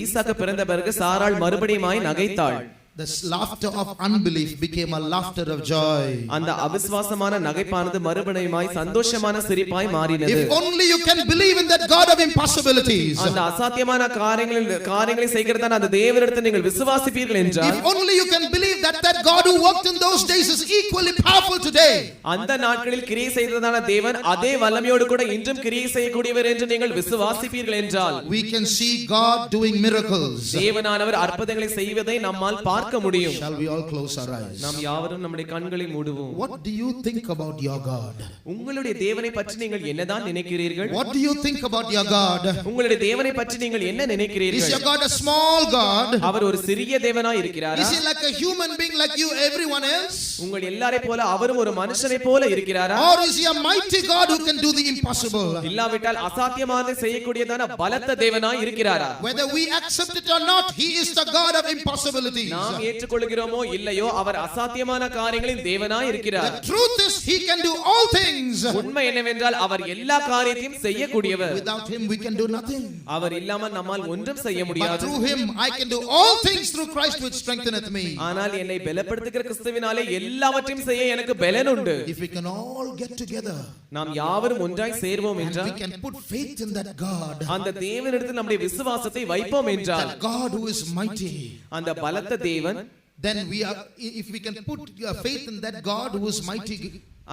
ஈசாக்கு பிறந்த பிறகு சாராள் மறுபடியுமாய் நகைத்தாள். The laughter of unbelief became a laughter of joy. அந்த அவிசுவாசமான நகைப்பானது மறுபடியுமாய் சந்தோஷமான சிரிப்பாய் மாறினது. If only you can believe in that God of impossibilities. அந்த அசாத்தியமான காரியங்களை செய்கிறதான அந்த தேவனிடத்தில் நீங்கள் விசுவாசிப்பீர்கள் என்றால், if only you can believe that God who worked in those days is equally powerful today. அந்த நாட்களில் கிரியை செய்ததான தேவன் அதே வல்லமையோடு கூட இன்றும் கிரியை செய்யக்கூடியவர் என்று நீங்கள் விசுவாசிப்பீர்கள் என்றால், we can see God doing miracles. தேவனானவர் அற்புதங்களை செய்வதை நம்மால் பார்க்க முடியும். Shall we all close our eyes? நாம் யாவரும் நம்முடைய கண்களை மூடுவோம். What do you think about your God? உங்களுடைய தேவனை பற்றி நீங்கள் என்னதான் நினைக்கிறீர்கள்? What do you think about your God? உங்களுடைய தேவனை பற்றி நீங்கள் என்ன நினைக்கிறீர்கள்? Is your God a small God? அவர் ஒரு சிறிய தேவனாய் இருக்கிறாரா? Is he like a human being like you everyone else? உங்கள் எல்லாரை போல அவரும் ஒரு மனுஷனை போல இருக்கிறாரா? Or is he a mighty God who can do the impossible? இல்லாவிட்டால் அசாத்தியமானதை செய்யக்கூடியதான பலத்த தேவனாய் இருக்கிறாரா? Whether we accept it or not, he is the God of impossibilities. நாம் ஏற்றுக்கொள்கிறோமோ இல்லையோ அவர் அசாத்தியமான காரியங்களின் தேவனாய் இருக்கிறார். The truth is he can do all things. உண்மை என்னவென்றால் அவர் எல்லா காரியத்தையும் செய்யக்கூடியவர். Without him we can do nothing. அவர் இல்லாமல் நம்மால் ஒன்றும் செய்ய But முடியாது. through him I can do all things through Christ which strengtheneth me. ஆனால் என்னை பலப்படுத்துகிற கிறிஸ்துவினாலே எல்லாவற்றையும் செய்ய எனக்கு பலன் உண்டு. If we can all get together, நாம் யாவரும் ஒன்றாய் சேர்வோம் and என்றால், we can put faith in that God, அந்த தேவனிடத்தில் நம்முடைய விசுவாசத்தை வைப்போம் என்றால், that God who is mighty, அந்த பலத்த தேவன், then we are, if we can put faith in that God who is mighty,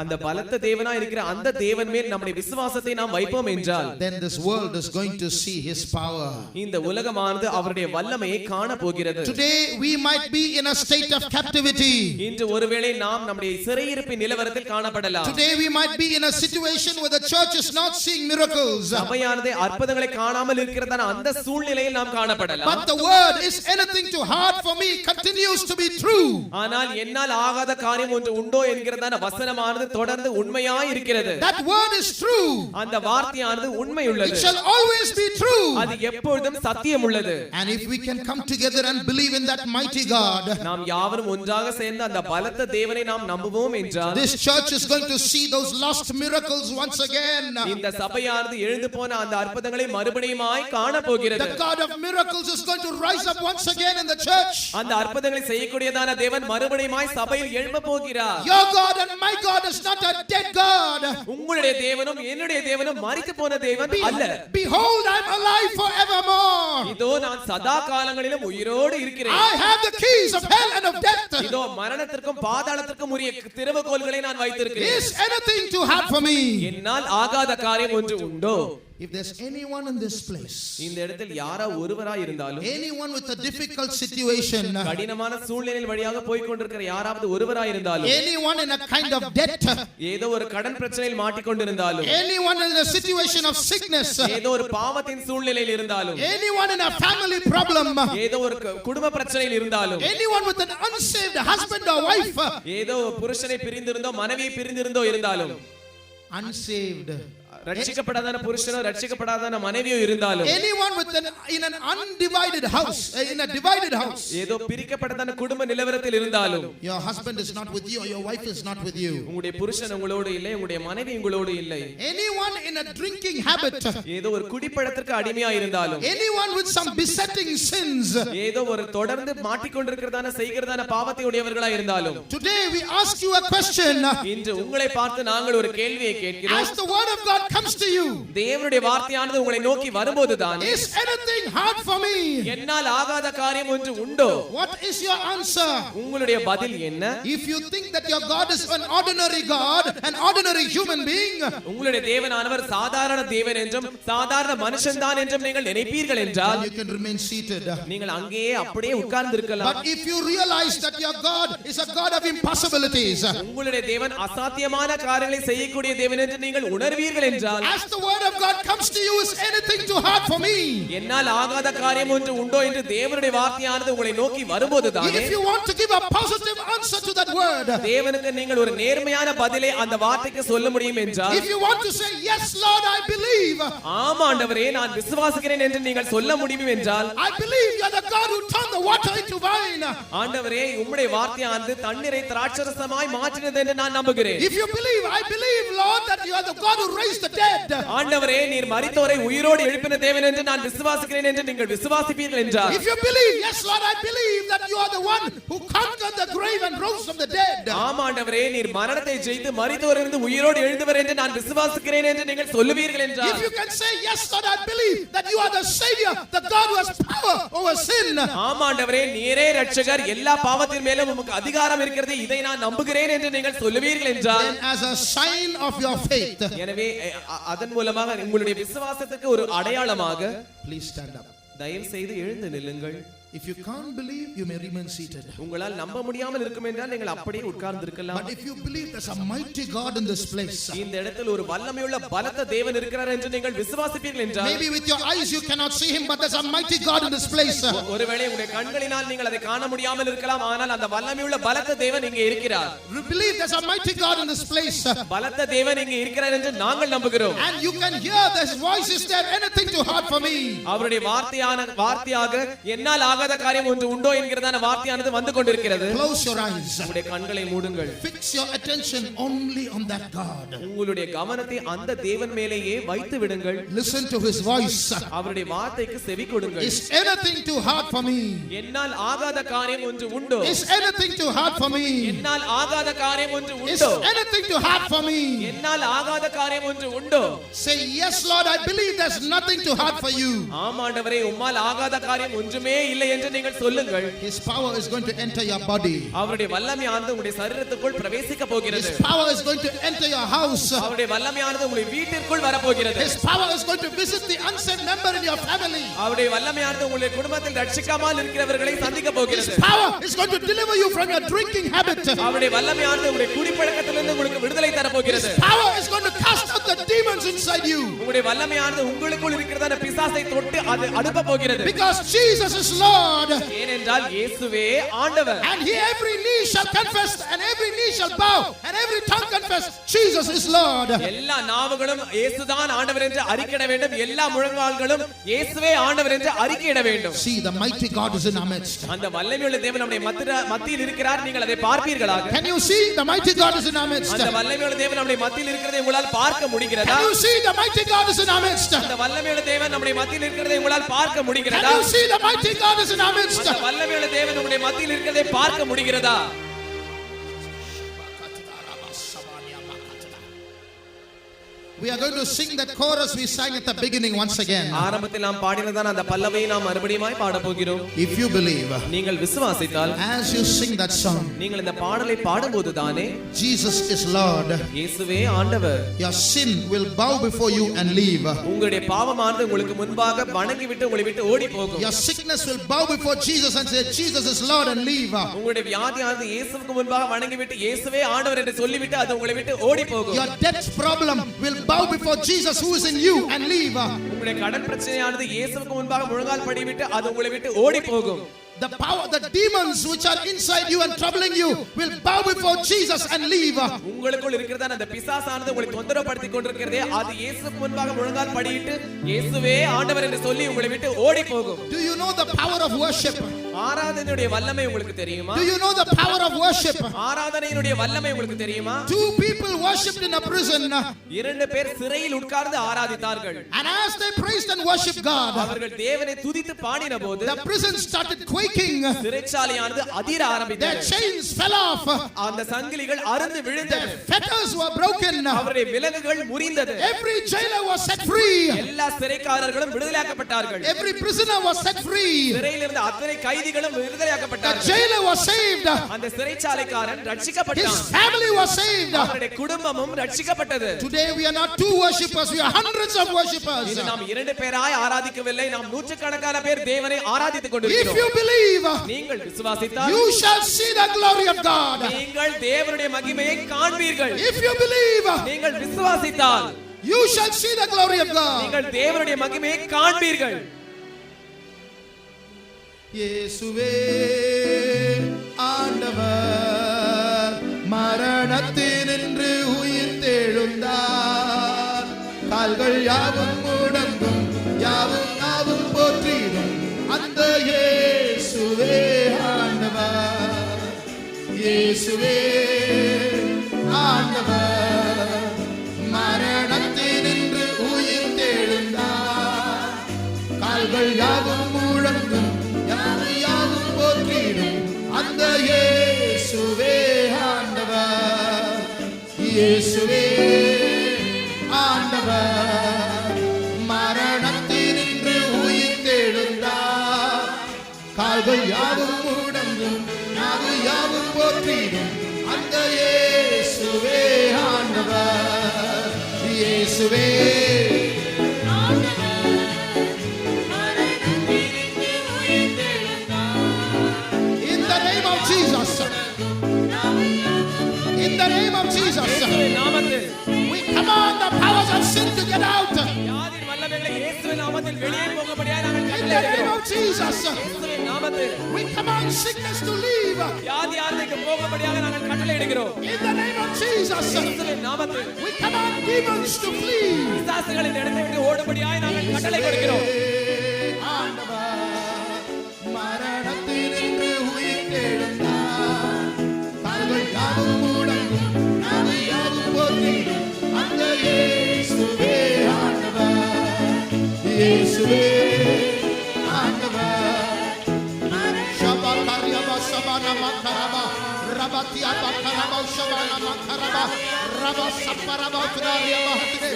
அந்த பலத்த தேவனா இருக்கிற அந்த தேவன் மேல் நம்முடைய விசுவாசத்தை நாம் வைப்போம் என்றால், then this world is going to see his power. இந்த உலகமானது அவருடைய வல்லமையை காண போகிறது. Today we might be in a state of captivity. இன்று ஒருவேளை நாம் நம்முடைய சிறையிருப்பின் நிலவரத்தில் காணப்படலாம். Today we might be in a situation where the church is not seeing miracles. சபையானது அற்புதங்களை காணாமல் இருக்கிறதான அந்த சூழ்நிலையில் நாம் காணப்படலாம். But the word is anything too hard for me continues to be true. ஆனால் என்னால் ஆகாத காரியம் ஒன்று உண்டோ என்கிறதான வசனமானது தொடர்ந்து உண்மையாய் இருக்கிறது. That word is true. அந்த வார்த்தையானது உண்மை உள்ளது. It shall always be true. அது எப்பொழுதும் சத்தியம் உள்ளது. And if we can come together and believe in that mighty God, நாம் யாவரும் ஒன்றாக சேர்ந்து அந்த பலத்த தேவனை நாம் நம்புவோம் என்றால், this church is going to see those lost miracles once again. இந்த சபையானது எழுந்து போன அந்த அற்புதங்களை மறுபடியுமாய் காண போகிறது. The God of miracles is going to rise up once again in the church. அந்த அற்புதங்களை செய்யக்கூடியதான தேவன் மறுபடியுமாய் சபையில் எழும்ப போகிறார். Your God and my God is not a dead God. உங்களுடைய தேவனும் என்னுடைய தேவனும் மரித்து போன தேவன் அல்ல. Behold, I am alive forevermore. இதோ நான் சதா காலங்களிலும் உயிரோடு இருக்கிறேன். I have the keys of hell and of death. இதோ மரணத்திற்கும் பாதாளத்திற்கும் உரிய திறவுகோல்களை நான் வைத்திருக்கிறேன். Is anything too hard for me? என்னால் ஆகாத காரியம் ஒன்று உண்டோ? If there's anyone in this place, இந்த இடத்தில் யாரோ ஒருவராய் இருந்தாலும், anyone with a difficult situation, கடினமான சூழ்நிலையில் வழியாக போய் கொண்டிருக்கிற யாராவது ஒருவராய் இருந்தாலும், anyone in a kind of debt, ஏதோ ஒரு கடன் பிரச்சனையில் மாட்டிக்கொண்டிருந்தாலும், anyone in a situation of sickness, ஏதோ ஒரு பாவத்தின் சூழ்நிலையில் இருந்தாலும், anyone in a family problem, ஏதோ ஒரு குடும்ப பிரச்சனையில் இருந்தாலும், anyone with an unsaved husband or wife, ஏதோ புருஷனை பிரிந்திருந்தோ மனைவியை பிரிந்திருந்தோ இருந்தாலும், unsaved, ரட்சிக்கப்படாத புருஷனோ ரட்சிக்கப்படாத மனைவியோ இருந்தாலும், anyone with in an undivided house, in a divided house, ஏதோ பிரிக்கப்படாத குடும்ப நிலவரத்தில் இருந்தாலும், your husband is not with you or your wife is not with you, உங்களுடைய புருஷன் உங்களோடு இல்லை, உங்களுடைய மனைவி உங்களோடு இல்லை, anyone in a drinking habit, ஏதோ ஒரு குடிப்பழத்திற்கு அடிமையா இருந்தாலும், anyone with some besetting sins, ஏதோ ஒரு தொடர்ந்து மாட்டிக்கொண்டிருக்கிறதான செய்கிறதான பாவத்தை உடையவர்களா இருந்தாலும், today we ask you a question. இன்று உங்களை பார்த்து நாங்கள் ஒரு கேள்வியை கேட்கிறோம். As the word of God comes to you, தேவனுடைய வார்த்தையானது உங்களை நோக்கி வரும்போதுதான், is anything hard for me? என்னால் ஆகாத காரியம் ஒன்று உண்டோ? What is your answer? உங்களுடைய பதில் என்ன? If you think that your God is an ordinary God, an ordinary human being, உங்களுடைய தேவனானவர் சாதாரண தேவன் என்றும் சாதாரண மனுஷன்தான் என்றும் நீங்கள் நினைப்பீர்கள் என்றால், you can remain seated. நீங்கள் அங்கேயே அப்படியே உட்கார்ந்து இருக்கலாம். But if you realize that your God is a God of impossibilities, உங்களுடைய தேவன் அசாத்தியமான காரியங்களை செய்யக்கூடிய தேவன் என்று நீங்கள் உணர்வீர்கள் என்றால், as the word of God comes to you, is anything too hard for me? என்னால் ஆகாத காரியம் ஒன்று உண்டோ என்று தேவனுடைய வார்த்தையானது உங்களை நோக்கி வரும்போதுதான், If you want to give a positive answer to that word, தேவனுக்கு நீங்கள் ஒரு நேர்மையான பதிலை அந்த வார்த்தைக்கு சொல்ல முடியும் என்றால், if you want to say yes Lord I believe, ஆமா ஆண்டவரே நான் விசுவாசிக்கிறேன் என்று நீங்கள் சொல்ல முடியும் என்றால், I believe you are the God who turned the water into wine, ஆண்டவரே உம்முடைய வார்த்தையானது தண்ணீரை திராட்சரசமாய் மாற்றினது என்று நான் நம்புகிறேன். if you believe, I believe Lord that you are the God who raised the dead, ஆண்டவரே நீர் மரித்தோரை உயிரோடு எழுப்பின தேவன் என்று நான் விசுவாசிக்கிறேன் என்று நீங்கள் விசுவாசிப்பீர்கள் என்றால், if you believe, yes Lord I believe that you are the one who conquered the grave and rose from the dead, ஆமா ஆண்டவரே நீர் மரணத்தை ஜெயித்து மரித்தோரிலிருந்து உயிரோடு எழுந்தவர் என்று நான் விசுவாசிக்கிறேன் என்று நீங்கள் சொல்லுவீர்கள் என்றால், if you can say yes Lord I believe that you are the savior, the God who has power over sin, ஆமா ஆண்டவரே நீரே இரட்சகர், எல்லா பாவத்தின் மேலும் உமக்கு அதிகாரம் இருக்கிறது, இதை நான் நம்புகிறேன் என்று நீங்கள் சொல்லுவீர்கள் என்றால், then as a sign of your faith, எனவே அதன் மூலமாக உங்களுடைய விசுவாசத்துக்கு ஒரு அடையாளமாக please stand up. தயவு செய்து எழுந்து நில்லுங்கள். If you can't believe, you may remain seated. உங்களால் நம்ப முடியாமல் இருக்கும் என்றால் நீங்கள் அப்படியே உட்கார்ந்து இருக்கலாம். But if you believe there's a mighty God in this place, இந்த இடத்தில் ஒரு வல்லமையுள்ள பலத்த தேவன் இருக்கிறார் என்று நீங்கள் விசுவாசிப்பீர்கள் என்றால், maybe with your eyes you cannot see him, but there's a mighty God in this place. ஒருவேளை உங்களுடைய கண்களினால் நீங்கள் அதை காண முடியாமல் இருக்கலாம், ஆனால் அந்த வல்லமையுள்ள பலத்த தேவன் இங்கே இருக்கிறார். You believe there's a mighty God in this place, பலத்த தேவன் இங்கே இருக்கிறார் என்று நாங்கள் நம்புகிறோம். and you can hear this voice. Is there anything too hard for me? அவருடைய வார்த்தையாக என்னால் ஆகாத காரியம் ஒன்று உண்டோ என்கிறதான வார்த்தையானது வந்து கொண்டிருக்கிறது. Close your eyes. உங்களுடைய கண்களை மூடுங்கள். Fix your attention only on that God. உங்களுடைய கவனத்தை அந்த தேவன் மேலேயே வைத்து விடுங்கள். Listen to his voice. அவருடைய வார்த்தைக்கு செவி கொடுங்கள். Is anything too hard for me? என்னால் ஆகாத காரியம் ஒன்று உண்டோ? Is anything too hard for me? என்னால் ஆகாத காரியம் ஒன்று Is உண்டோ? anything too hard for me? என்னால் ஆகாத காரியம் ஒன்று உண்டோ? Say yes Lord, I believe there's nothing too hard for you. ஆம் ஆண்டவரே உம்மால் ஆகாத காரியம் ஒன்றுமே இல்லை என்று நீங்கள் சொல்லுங்கள். His power is going to enter your body. அவருடைய வல்லமையானது உங்களுடைய சரீரத்துக்குள் பிரவேசிக்க போகிறது. His power is going to enter your house. அவருடைய வல்லமையானது உங்களுடைய வீட்டிற்குள் வர போகிறது. His power is going to visit the unsaved member in your family. அவருடைய வல்லமையானது உங்களுடைய குடும்பத்தில் ரட்சிக்காமல் இருக்கிறவர்களை சந்திக்க போகிறது. His power is going to deliver you from your drinking habit. அவருடைய வல்லமையானது உங்களுடைய குடிப்பழக்கத்திலிருந்து உங்களுக்கு விடுதலை தர போகிறது. His power is going to cast out the demons inside you. உங்களுடைய வல்லமையானது உங்களுக்குள் இருக்கிறதான பிசாசை தொட்டு அது அனுப்ப போகிறது. Because Jesus is Lord. ஏனென்றால் இயேசுவே ஆண்டவர். And every knee shall confess and every knee shall bow and every tongue confess Jesus is Lord. எல்லா நாவுகளும் இயேசுதான் ஆண்டவர் என்று அறிக்கையிட வேண்டும். எல்லா முழங்கால்களும் இயேசுவே ஆண்டவர் என்று அறிக்கையிட வேண்டும். See, the mighty God is in our midst. அந்த வல்லமையுள்ள தேவன் நம்முடைய மத்தியில் இருக்கிறார். நீங்கள் அதை பார்ப்பீர்களாக. Can you see the mighty God is in our midst? அந்த வல்லமையுள்ள தேவன் நம்முடைய மத்தியில் இருக்கிறதை உங்களால் பார்க்க முடிகிறதா? Can you see the mighty God is in our midst? அந்த வல்லமையுள்ள தேவன் நம்முடைய மத்தியில் இருக்கிறதை உங்களால் பார்க்க முடிகிறதா? Can you see the mighty God is in our midst? அந்த வல்லமையுள்ள தேவன் நம்முடைய மத்தியில் இருக்கிறதை பார்க்க முடிகிறதா? We are going to sing that chorus we sang at the beginning once again. ஆரம்பத்தில் நாம் பாடினதான அந்த பல்லவியை நாம் மறுபடியுமாய் பாட போகிறோம். If you believe, நீங்கள் விசுவாசித்தால், as you sing that song, நீங்கள் இந்த பாடலை பாடும்போது தானே Jesus is Lord, இயேசுவே ஆண்டவர், your sin will bow before you and leave. உங்களுடைய பாவமானது உங்களுக்கு முன்பாக வணங்கிவிட்டு உங்களை விட்டு ஓடி போகும். Your sickness will bow before Jesus and say Jesus is Lord and leave. உங்களுடைய வியாதியானது இயேசுவுக்கு முன்பாக வணங்கிவிட்டு இயேசுவே ஆண்டவர் என்று சொல்லிவிட்டு அது உங்களை விட்டு ஓடி போகும். Your debt problem will bow before Jesus who is in you and leave. உங்களுடைய கடன் பிரச்சனையானது இயேசுவுக்கு முன்பாக முழங்கால் படிவிட்டு அது உங்களை விட்டு ஓடி போகும். The power, the demons which are inside you and troubling you will bow before Jesus and leave. உங்களுக்குள் இருக்கிறதான அந்த பிசாசானது உங்களை தொந்தரவுபடுத்திக் கொண்டிருக்கிறதே அது இயேசுவுக்கு முன்பாக முழங்கால் படியிட்டு இயேசுவே ஆண்டவர் என்று சொல்லி உங்களை விட்டு ஓடி போகும். Do you know the power of worship? ஆராதனையுடைய வல்லமை உங்களுக்கு தெரியுமா? Do you know the power of worship? ஆராதனையினுடைய வல்லமை உங்களுக்கு தெரியுமா? Two people worshipped in a prison. இரண்டு பேர் சிறையில் உட்கார்ந்து ஆராதித்தார்கள். And as they praised and worshiped God, அவர்கள் தேவனை துதித்து பாடினபோது the prison started quaking. சிறைச்சாலையானது அதிர ஆரம்பித்தது. Their chains fell off. அந்த சங்கிலிகள் அறுந்து விழுந்தது. Their fetters were broken. அவருடைய விலங்குகள் முறிந்தது. Every jailer was set free. எல்லா சிறைக்காரர்களும் விடுதலையாக்கப்பட்டார்கள். Every prisoner was set free. சிறையில் இருந்த அத்தனை கைதிகளும் The விடுதலையாக்கப்பட்டார்கள். jailer was saved. அந்த சிறைச்சாலைக்காரன் ரட்சிக்கப்பட்டான். His family was saved. அவருடைய குடும்பமும் ரட்சிக்கப்பட்டது. Today we are not two worshippers, we are hundreds of worshippers. இன்று நாம் இரண்டு பேராய் ஆராதிக்கவில்லை, நாம் நூற்றுக்கணக்கான பேர் தேவனை ஆராதித்துக் If கொண்டிருக்கிறோம். you believe, நீங்கள் விசுவாசித்தால் you shall see the glory of God. நீங்கள் தேவனுடைய மகிமையை காண்பீர்கள். If you believe, நீங்கள் விசுவாசித்தால் you shall see the glory of God. நீங்கள் தேவனுடைய மகிமையை காண்பீர்கள். இயேசுவே ஆண்டவர் மரணத்தினின்று உயிர் தெழுந்தார். கால்கள் யாவும் முடங்கும், யாவும் நாவும் போற்றிடும் அந்த இயேசுவே ஆண்டவர். இயேசுவே ஆண்டவர் மரணத்தினின்று உயிர் தெழுந்தார். கால்கள் யாவும் முழங்கும், யாவும் யாவும் போற்றிடும் அந்த இயேசுவே ஆண்டவர். இயேசுவே ஆண்டவர் மரணத்தினின்று உயிர் தெழுந்தார். கால்கள் யாவும் முடங்கும், யாவும் யாவும் போற்றிடும் அந்த இயேசுவே ஆண்டவர். இயேசுவே in the name of Jesus, in the name of Jesus, நாமத்தில் we command the powers of sin to get out. யாதின் வல்லமைகளை இயேசுவின் நாமத்தில் வெளியே போகும்படியாக நாங்கள் In the name கட்டளையிடுகிறோம். of Jesus, இயேசுவின் நாமத்தில் we command sickness to leave. வியாதியானதுக்கு போகும்படியாக நாங்கள் கட்டளையிடுகிறோம். In the name of Jesus, இயேசுவின் நாமத்தில் we command demons to flee. பிசாசுகள் இந்த இடத்தை விட்டு ஓடும்படியாக நாங்கள் கட்டளை கொடுக்கிறோம். ஆண்டவர் மரணத்தினின்று உயிர் தெழுந்தார். கால்கள் யாவும் முடங்கும், நாவு யாவும் போற்றிடும் அந்த இயேசுவே ஆண்டவர். இயேசுவே ஆண்டவர். ஷபகரியப சபனமகரப ரபத்தியபகரப ஷபனமகரப ரப சப்பரப துராரியபஹத்ரே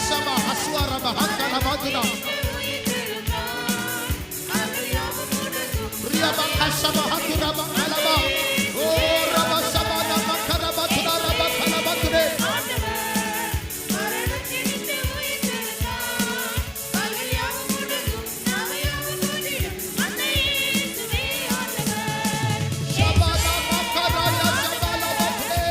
Sama haswara bahantara maduna Riya bakasa bahatura bakalaba O raba sabana makara batuna raba kalaba ture Shabana makara ya shabala bakre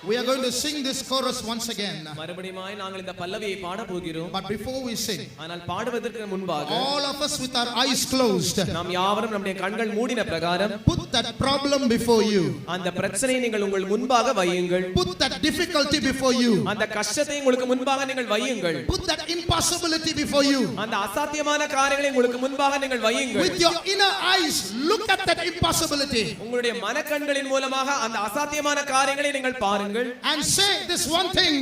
We are going to sing this chorus once again. மறுபடியுமாய் நாங்கள் இந்த பல்லவியை பாட போகிறோம். But before we sing, ஆனால் பாடுவதற்கு முன்பாக all of us with our eyes closed, நாம் யாவரும் நம்முடைய கண்கள் மூடின பிரகாரம் put that problem before you. அந்த பிரச்சனையை நீங்கள் உங்கள் முன்பாக வையுங்கள். Put that difficulty before you. அந்த கஷ்டத்தை உங்களுக்கு முன்பாக நீங்கள் வையுங்கள். Put that impossibility before you. அந்த அசாத்தியமான காரியங்களை உங்களுக்கு முன்பாக நீங்கள் வையுங்கள். With your inner eyes, look at that impossibility. உங்களுடைய மனக்கண்களின் மூலமாக அந்த அசாத்தியமான காரியங்களை நீங்கள் பாருங்கள். And say this one thing.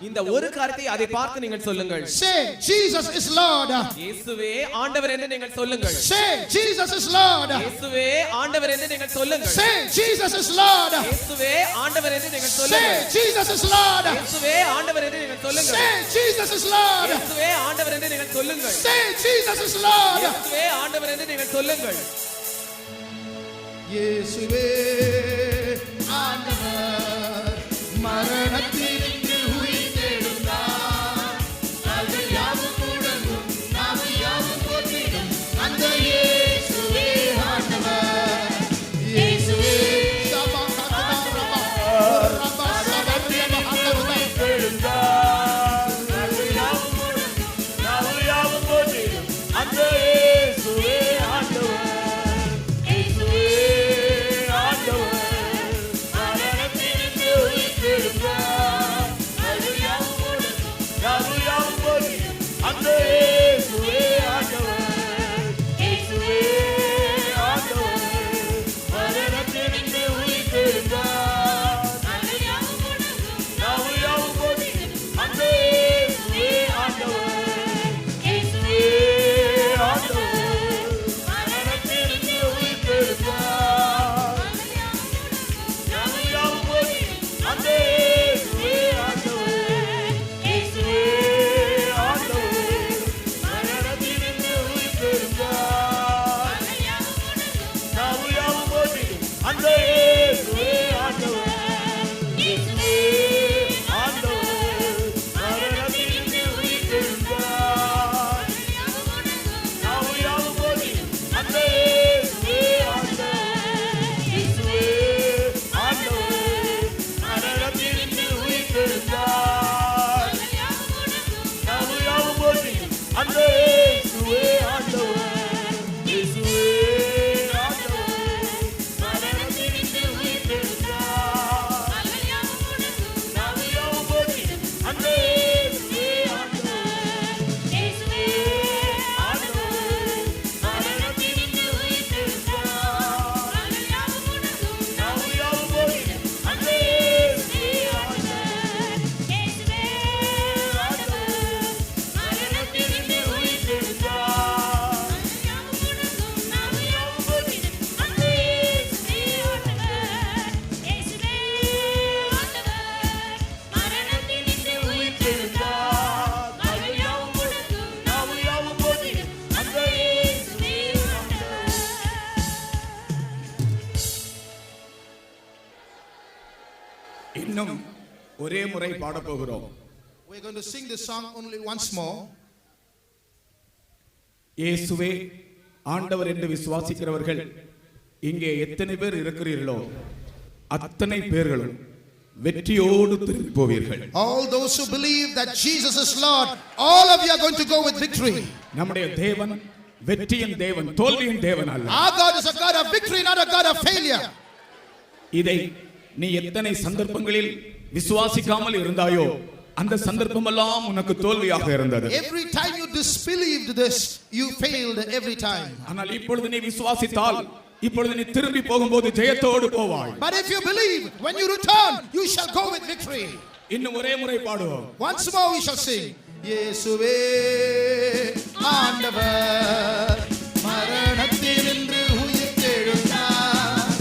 இந்த ஒரு காரியத்தை அதை பார்த்து நீங்கள் சொல்லுங்கள். Say Jesus is Lord. இயேசுவே ஆண்டவர் என்று நீங்கள் சொல்லுங்கள். Say Jesus is Lord. இயேசுவே ஆண்டவர் என்று நீங்கள் சொல்லுங்கள். Say Jesus is Lord. இயேசுவே ஆண்டவர் என்று நீங்கள் Say சொல்லுங்கள். Jesus is Lord. இயேசுவே ஆண்டவர் என்று நீங்கள் சொல்லுங்கள். Say Jesus is Lord. இயேசுவே ஆண்டவர் என்று நீங்கள் சொல்லுங்கள். Say Jesus is Lord. இயேசுவே ஆண்டவர் என்று நீங்கள் சொல்லுங்கள். இயேசுவே ஆண்டவர் மரணத்திலிருந்து உயிர்த்தெழுந்தார். கால்கள் யாவும் முடங்கும், நாவு யாவும் போற்றிடும். அந்த இயேசுவே ஆண்டவர். இயேசுவே சபா கதரபா ரபா சபா உயிர்த்தெழுந்தார். கால்கள் யாவும் முடங்கும், நாவு யாவும் போற்றிடும். அந்த இயேசுவே ஆண்டவர். இன்னும் ஒரே முறை பாட போகிறோம். We're going to sing this song only once more. இயேசுவே ஆண்டவர் என்று விசுவாசிக்கிறவர்கள் இங்கே எத்தனை பேர் இருக்கிறீர்களோ அத்தனை பேர்களும் வெற்றியோடு திரும்பி போவீர்கள். All those who believe that Jesus is Lord, all of you are going to go with victory. நம்முடைய தேவன் வெற்றியின் தேவன், தோல்வியின் தேவன் அல்ல. Our God is a God of victory, not a God of failure. இதை நீ எத்தனை சந்தர்ப்பங்களில் விசுவாசிக்காமல் இருந்தாயோ அந்த சந்தர்ப்பமெல்லாம் உனக்கு தோல்வியாக இருந்தது. Every time you disbelieved this, you failed every time. ஆனால் இப்பொழுது நீ விசுவாசித்தால் இப்பொழுது நீ திரும்பி போகும்போது ஜெயத்தோடு போவாய். But if you believe, when you return, you shall go with victory. இன்னும் ஒரே முறை பாடுவோம். Once more we shall sing. இயேசுவே ஆண்டவர் மரணத்தினின்று உயிர்த்தெழுந்தார்.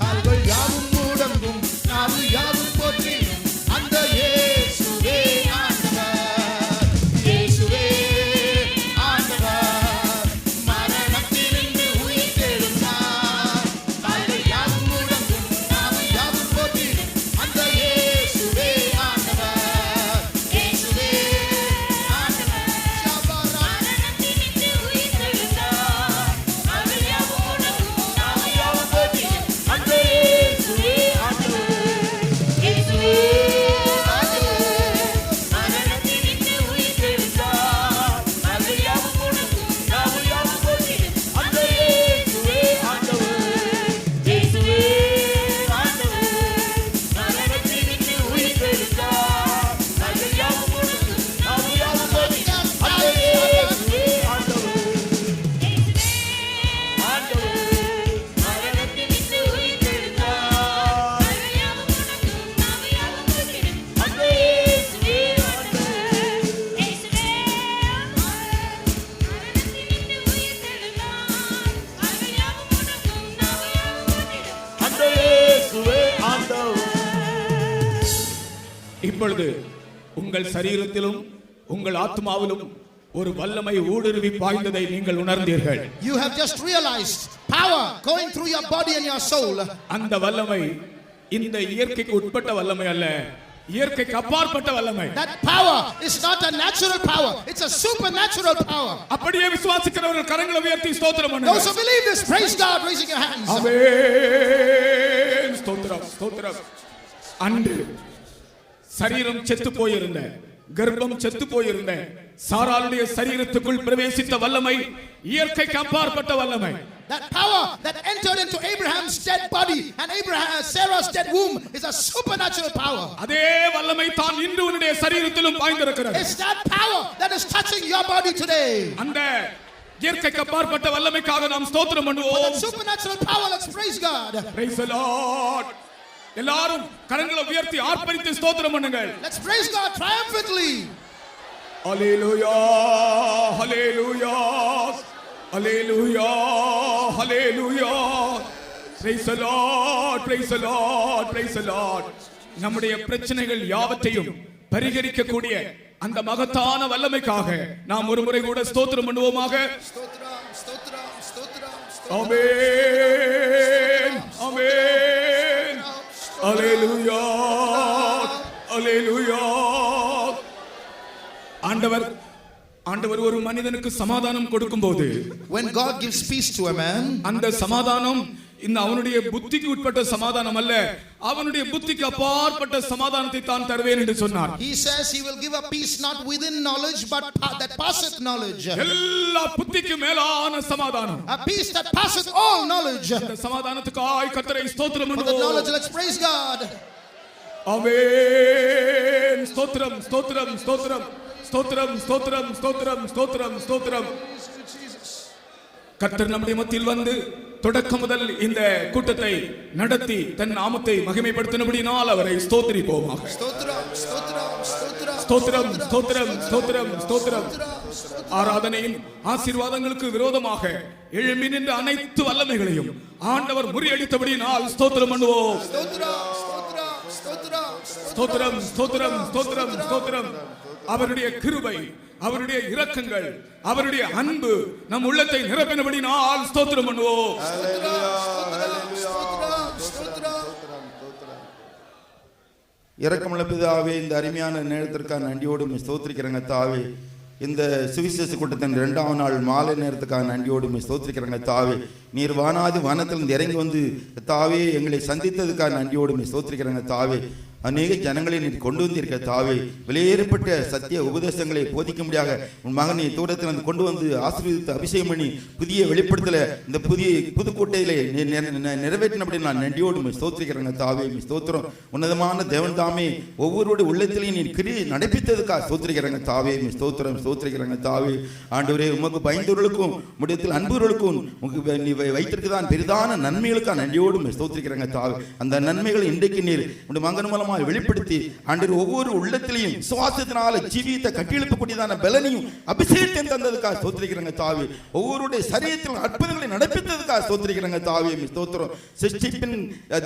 கால்கள் யாவும் முடங்கும், நாவு யாவும் போற்றிடும். அந்த இயேசுவே ஆண்டவர். இயேசுவே ஆண்டவர் மரணத்தினின்று உயிர்த்தெழுந்தார். கால்கள் யாவும் முடங்கும், நாவு யாவும் போற்றிடும். அந்த இயேசுவே ஆண்டவர். இயேசுவே ஆண்டவர். மரணத்தினின்று உயிர்த்தெழுந்தார். இப்பொழுது உங்கள் சரீரத்திலும் உங்கள் ஆத்மாவிலும் ஒரு வல்லமை ஊடுருவி பாய்ந்ததை நீங்கள் உணர்ந்தீர்கள். You have just realized power going through your body and your soul. அந்த வல்லமை இந்த இயற்கைக்கு உட்பட்ட வல்லமை அல்ல, இயற்கைக்கு அப்பாற்பட்ட வல்லமை. That power is not a natural power, it's a supernatural power. அப்படியே விசுவாசிக்கிறவர்கள் கரங்களை உயர்த்தி ஸ்தோத்திரம் பண்ணுங்க. Those who believe this, praise God, raising your hands. ஆமென். ஸ்தோத்திரம் ஸ்தோத்திரம். அன்று சரீரம் செத்து போயிருந்த, கர்ப்பம் செத்து போயிருந்த சாராளுடைய சரீரத்துக்குள் பிரவேசித்த வல்லமை இயற்கைக்கு அப்பாற்பட்ட வல்லமை. That power that entered into Abraham's dead body and Sarah's dead womb is a supernatural power. அதே வல்லமை தான் இன்று உன்னுடைய சரீரத்திலும் பாய்ந்திருக்கிறது. It's that power that is touching your body today. அந்த இயற்கைக்கு அப்பாற்பட்ட வல்லமைக்காக நாம் ஸ்தோத்திரம் பண்ணுவோம். For that supernatural power, let's praise God. Praise the Lord. எல்லாரும் கரங்களை உயர்த்தி ஆர்ப்பரித்து ஸ்தோத்திரம் பண்ணுங்கள். Let's praise God triumphantly. Hallelujah, hallelujah, hallelujah, hallelujah. Praise the Lord, praise the Lord, praise the Lord. நம்முடைய பிரச்சனைகள் யாவற்றையும் பரிகரிக்கக்கூடிய அந்த மகத்தான வல்லமைக்காக நாம் ஒரு முறை கூட ஸ்தோத்திரம் பண்ணுவோமாக. ஸ்தோத்திரம் ஸ்தோத்திரம் ஸ்தோத்திரம். ஆமென் ஆமென். Hallelujah, hallelujah. ஆண்டவர் ஒரு மனிதனுக்கு சமாதானம் கொடுக்கும்போது, when God gives peace to a man, அந்த சமாதானம் இந்த அவனுடைய புத்திக்கு உட்பட்ட சமாதானம் அல்ல, அவனுடைய புத்திக்கு அப்பாற்பட்ட சமாதானத்தை தான் தருவேன் என்று சொன்னார். He says he will give a peace not within knowledge but that passeth knowledge. எல்லா புத்திக்கு மேலான சமாதானம். A peace that passeth all knowledge. அந்த சமாதானத்துக்காய் கர்த்தரை ஸ்தோத்திரம் For the பண்ணுவோம். knowledge, let's praise God. ஆமென். ஸ்தோத்திரம் ஸ்தோத்திரம் ஸ்தோத்திரம் ஸ்தோத்திரம் ஸ்தோத்திரம் ஸ்தோத்திரம் ஸ்தோத்திரம் ஸ்தோத்திரம். கர்த்தர் நம்முடைய மத்தியில் வந்து தொடக்கம் முதல் இந்த கூட்டத்தை நடத்தி தன் நாமத்தை மகிமைப்படுத்தினபடியால் அவரை ஸ்தோத்திரிப்போமாக. ஸ்தோத்திரம் ஸ்தோத்திரம் ஸ்தோத்திரம் ஸ்தோத்திரம் ஸ்தோத்திரம் ஸ்தோத்திரம் ஸ்தோத்திரம். ஆராதனையின் ஆசீர்வாதங்களுக்கு விரோதமாக எழும்பி நின்ற அனைத்து வல்லமைகளையும் ஆண்டவர் முறியடித்தபடியால் ஸ்தோத்திரம் பண்ணுவோம். ஸ்தோத்திரம் ஸ்தோத்திரம் ஸ்தோத்திரம் ஸ்தோத்திரம் ஸ்தோத்திரம் ஸ்தோத்திரம் ஸ்தோத்திரம். அவருடைய கிருபை, அவருடைய இரக்கங்கள், அவருடைய அன்பு நம் உள்ளத்தை நிரப்பினபடியால் ஸ்தோத்திரம் பண்ணுவோம். இரக்கமுள்ள பிதாவே, இந்த அருமையான நேரத்திற்காக நன்றியோடு ஸ்தோத்திரிக்கிறேங்க தாவே. இந்த சுவிசேஷ கூட்டத்தின் 2ஆம் நாள் மாலை நேரத்துக்காக நன்றியோடு ஸ்தோத்திரிக்கிறேங்க தாவே. நீர் வானாதி வானத்திலிருந்து இறங்கி வந்து தாவே எங்களை சந்தித்ததுக்காக நன்றியோடு ஸ்தோத்திரிக்கிறேங்க தாவே. அநேக ஜனங்களை நீர் கொண்டு வந்திருக்க தாவே. வெளியேறப்பட்ட சத்திய உபதேசங்களை போதிக்க முடியாத உன் மகனை தூரத்தில் கொண்டு வந்து ஆசீர்வதித்து அபிஷேகம் பண்ணி புதிய வெளிப்படுத்தல இந்த புதுக்கோட்டையிலே நிறைவேற்றினபடி நான் நன்றியோடு ஸ்தோத்திரிக்கிறேங்க தாவே. ஸ்தோத்திரம். உன்னதமான தேவன் தாமே ஒவ்வொருடைய உள்ளத்திலையும் நீர் கிரியை நடப்பித்ததுக்காக ஸ்தோத்திரிக்கிறேங்க தாவே. ஸ்தோத்திரம் ஸ்தோத்திரிக்கிறேங்க தாவே. ஆண்டவரே, உமக்கு பயந்தவர்களுக்கும் முடியத்தில் அன்புகளுக்கும் நீ வைத்திருக்கதான் பெரிதான நன்மைகளுக்காக நன்றியோடு ஸ்தோத்திரிக்கிறேங்க தாவே. அந்த நன்மைகள் இன்றைக்கு நீர் உடைய மகன் மூலமாக வெளிப்படுத்தி ஆண்டவர் ஒவ்வொரு உள்ளத்திலையும் விசுவாசத்தினால ஜீவியத்தை கட்டியெழுப்பக்கூடியதான பலனையும் அபிஷேகத்தையும் தந்ததுக்காக ஸ்தோத்திரிக்கிறேங்க தாவே. ஒவ்வொருடைய சரீரத்தில் அற்புதங்களை நடப்பித்ததுக்காக ஸ்தோத்திரிக்கிறேங்க தாவே. ஸ்தோத்திரம். சிருஷ்டிப்பின்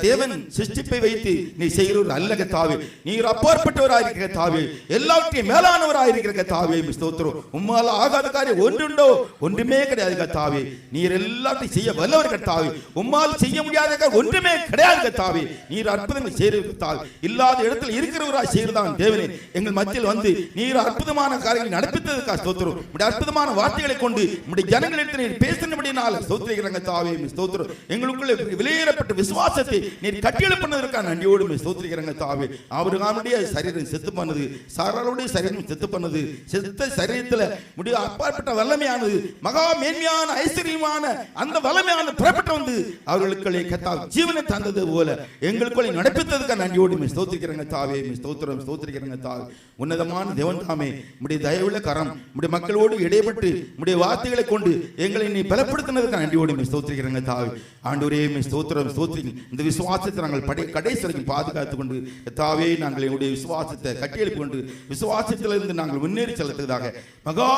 தேவன் சிருஷ்டிப்பை வைத்து நீ செய்கிறவர் அல்லக தாவே. நீர் அப்பாற்பட்டவராயிருக்கிற தாவே. எல்லாவற்றையும் மேலானவராயிருக்கிற தாவே. ஸ்தோத்திரம். உம்மால ஆகாத காரியம் ஒன்றுண்டோ? ஒன்றுமே கிடையாது தாவே. நீர் எல்லாத்தையும் செய்ய வல்லவர் தாவே. உம்மால் செய்ய முடியாத ஒன்றுமே கிடையாது தாவே. நீர் அற்புதங்கள் செய்கிற தாவே. இல்லாத இடத்தில் இருக்கிறவராய் செய்கிறதான் தேவனே. எங்கள் மத்தியில் வந்து நீர் அற்புதமான காரியங்களை நடப்பித்ததுக்காக ஸ்தோத்திரம். உடைய அற்புதமான வார்த்தைகளை கொண்டு உடைய ஜனங்களிடத்தில் நீர் பேசினபடினால ஸ்தோத்திரிக்கிறங்க தாவே. ஸ்தோத்திரம். எங்களுக்குள்ள வெளியேறப்பட்ட விசுவாசத்தை நீர் கட்டியெழுப்பினதற்காக நன்றியோடு ஸ்தோத்திரிக்கிறங்க தாவே. ஆபிரகாமுடைய சரீரம் செத்து பண்ணது, சாராளுடைய சரீரம் செத்து பண்ணது, செத்த சரீரத்தில் முடிய அப்பாற்பட்ட வல்லமையானது, மகா மேன்மையான ஐஸ்வர்யமான அந்த வல்லமையான புறப்பட்டு வந்து அவர்களுக்குள்ளே கத்தால் ஜீவனை தந்தது போல எங்களுக்குள்ளே நடப்பித்ததுக்காக நன்றியோடு ஸ்தோத்திரிக்கிறங்க தாவே. ஸ்தோத்திரம் ஸ்தோத்திரிக்கிறங்க தாவே. உன்னதமான தேவன் தாமே, உடைய தயவுள்ள கரம் உடைய மக்களோடு இடைப்பட்டு உடைய வார்த்தைகளை கொண்டு எங்களை நீ பலப்படுத்தினதுக்கு நன்றியோடு ஸ்தோத்திரிக்கிறங்க தாவே. ஆண்டவரே, ஸ்தோத்திரம் ஸ்தோத்திரிங்க. இந்த விசுவாசத்தை நாங்கள் கடைசி வரைக்கும் பாதுகாத்துக் கொண்டு தாவே நாங்கள் எங்களுடைய விசுவாசத்தை கட்டியெழுப்பி கொண்டு விசுவாசத்திலிருந்து நாங்கள் முன்னேறி செலுத்துவதாக மகா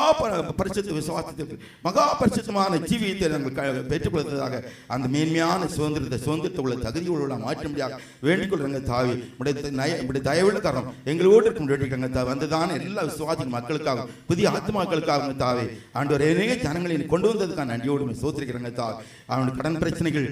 பரிசுத்த விசுவாசத்திற்கு மகா பரிசுத்தமான ஜீவியத்தை நாங்கள் பெற்றுக்கொள்வதாக அந்த மேன்மையான சுதந்திரத்தை உள்ள தகுதியோடு மாற்ற முடியாது வேண்டிக் கொள்ளுங்க தாவே. உடைய இப்படி தயவுள்ள காரணம் எங்களோடு இருக்கும் கத்தா வந்துதான் எல்லா விசுவாசி மக்களுக்காகவும் புதிய ஆத்மாக்களுக்காகவும் தாவே ஆண்டவர் அநேக ஜனங்களை கொண்டு வந்ததுக்காக நன்றியோடு ஸ்தோத்திரிக்கிறேங்க தா. அவனுடைய கடன் பிரச்சனைகள்,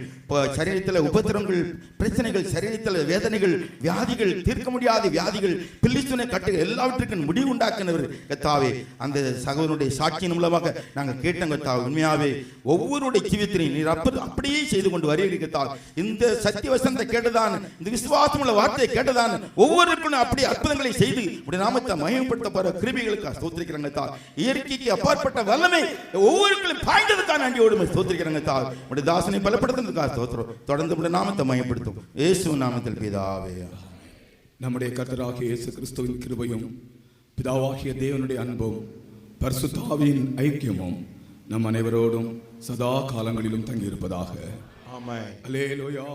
சரீரத்தில் உபத்திரங்கள், பிரச்சனைகள், சரீரத்தில் வேதனைகள், வியாதிகள், தீர்க்க முடியாத வியாதிகள், பில்லிசுனை கட்டுகள் எல்லாவற்றுக்கும் முடிவு உண்டாக்கினவர் கத்தாவே. அந்த சகோதரனுடைய சாட்சியின் மூலமாக நாங்கள் கேட்டோம் கத்தாவே. உண்மையாவே ஒவ்வொருடைய ஜீவியத்தினையும் நீர் அப்படியே செய்து கொண்டு வருகிறீர்கள். இந்த சத்திய வசனத்தை கேட்டதான், இந்த விசுவாசம் உள்ள வார்த்தையை கேட்டதான் ஒவ்வொருக்கும் அப்படியே அற்புதங்களை செய்து உடைய நாமத்தை மகிமைப்படுத்த போற கிருபைகளுக்காக ஸ்தோத்திரிக்கிறேங்க தா. இயற்கைக்கு அப்பாற்பட்ட வல்லமை ஒவ்வொருக்கும் பாய்ந்ததுக்காக நன்றியோடு ஸ்தோத்திரிக்கிறேங்க தா. உடைய தாசனை பலப்படுத்துறதுக்காக ஸ்தோத்திரம். தொடர்ந்து உடைய நாமத்தை மகிமைப்படுத்தும் இயேசு நாமத்தில் பிதாவே. நம்முடைய கர்த்தராகிய இயேசு கிறிஸ்துவின் கிருபையும் பிதாவாகிய தேவனுடைய அன்பும் பரிசுத்த ஆவியின் ஐக்கியமும் நம் அனைவரோடும் சதா காலங்களிலும் தங்கியிருப்பதாக. ஆமென். அல்லேலூயா.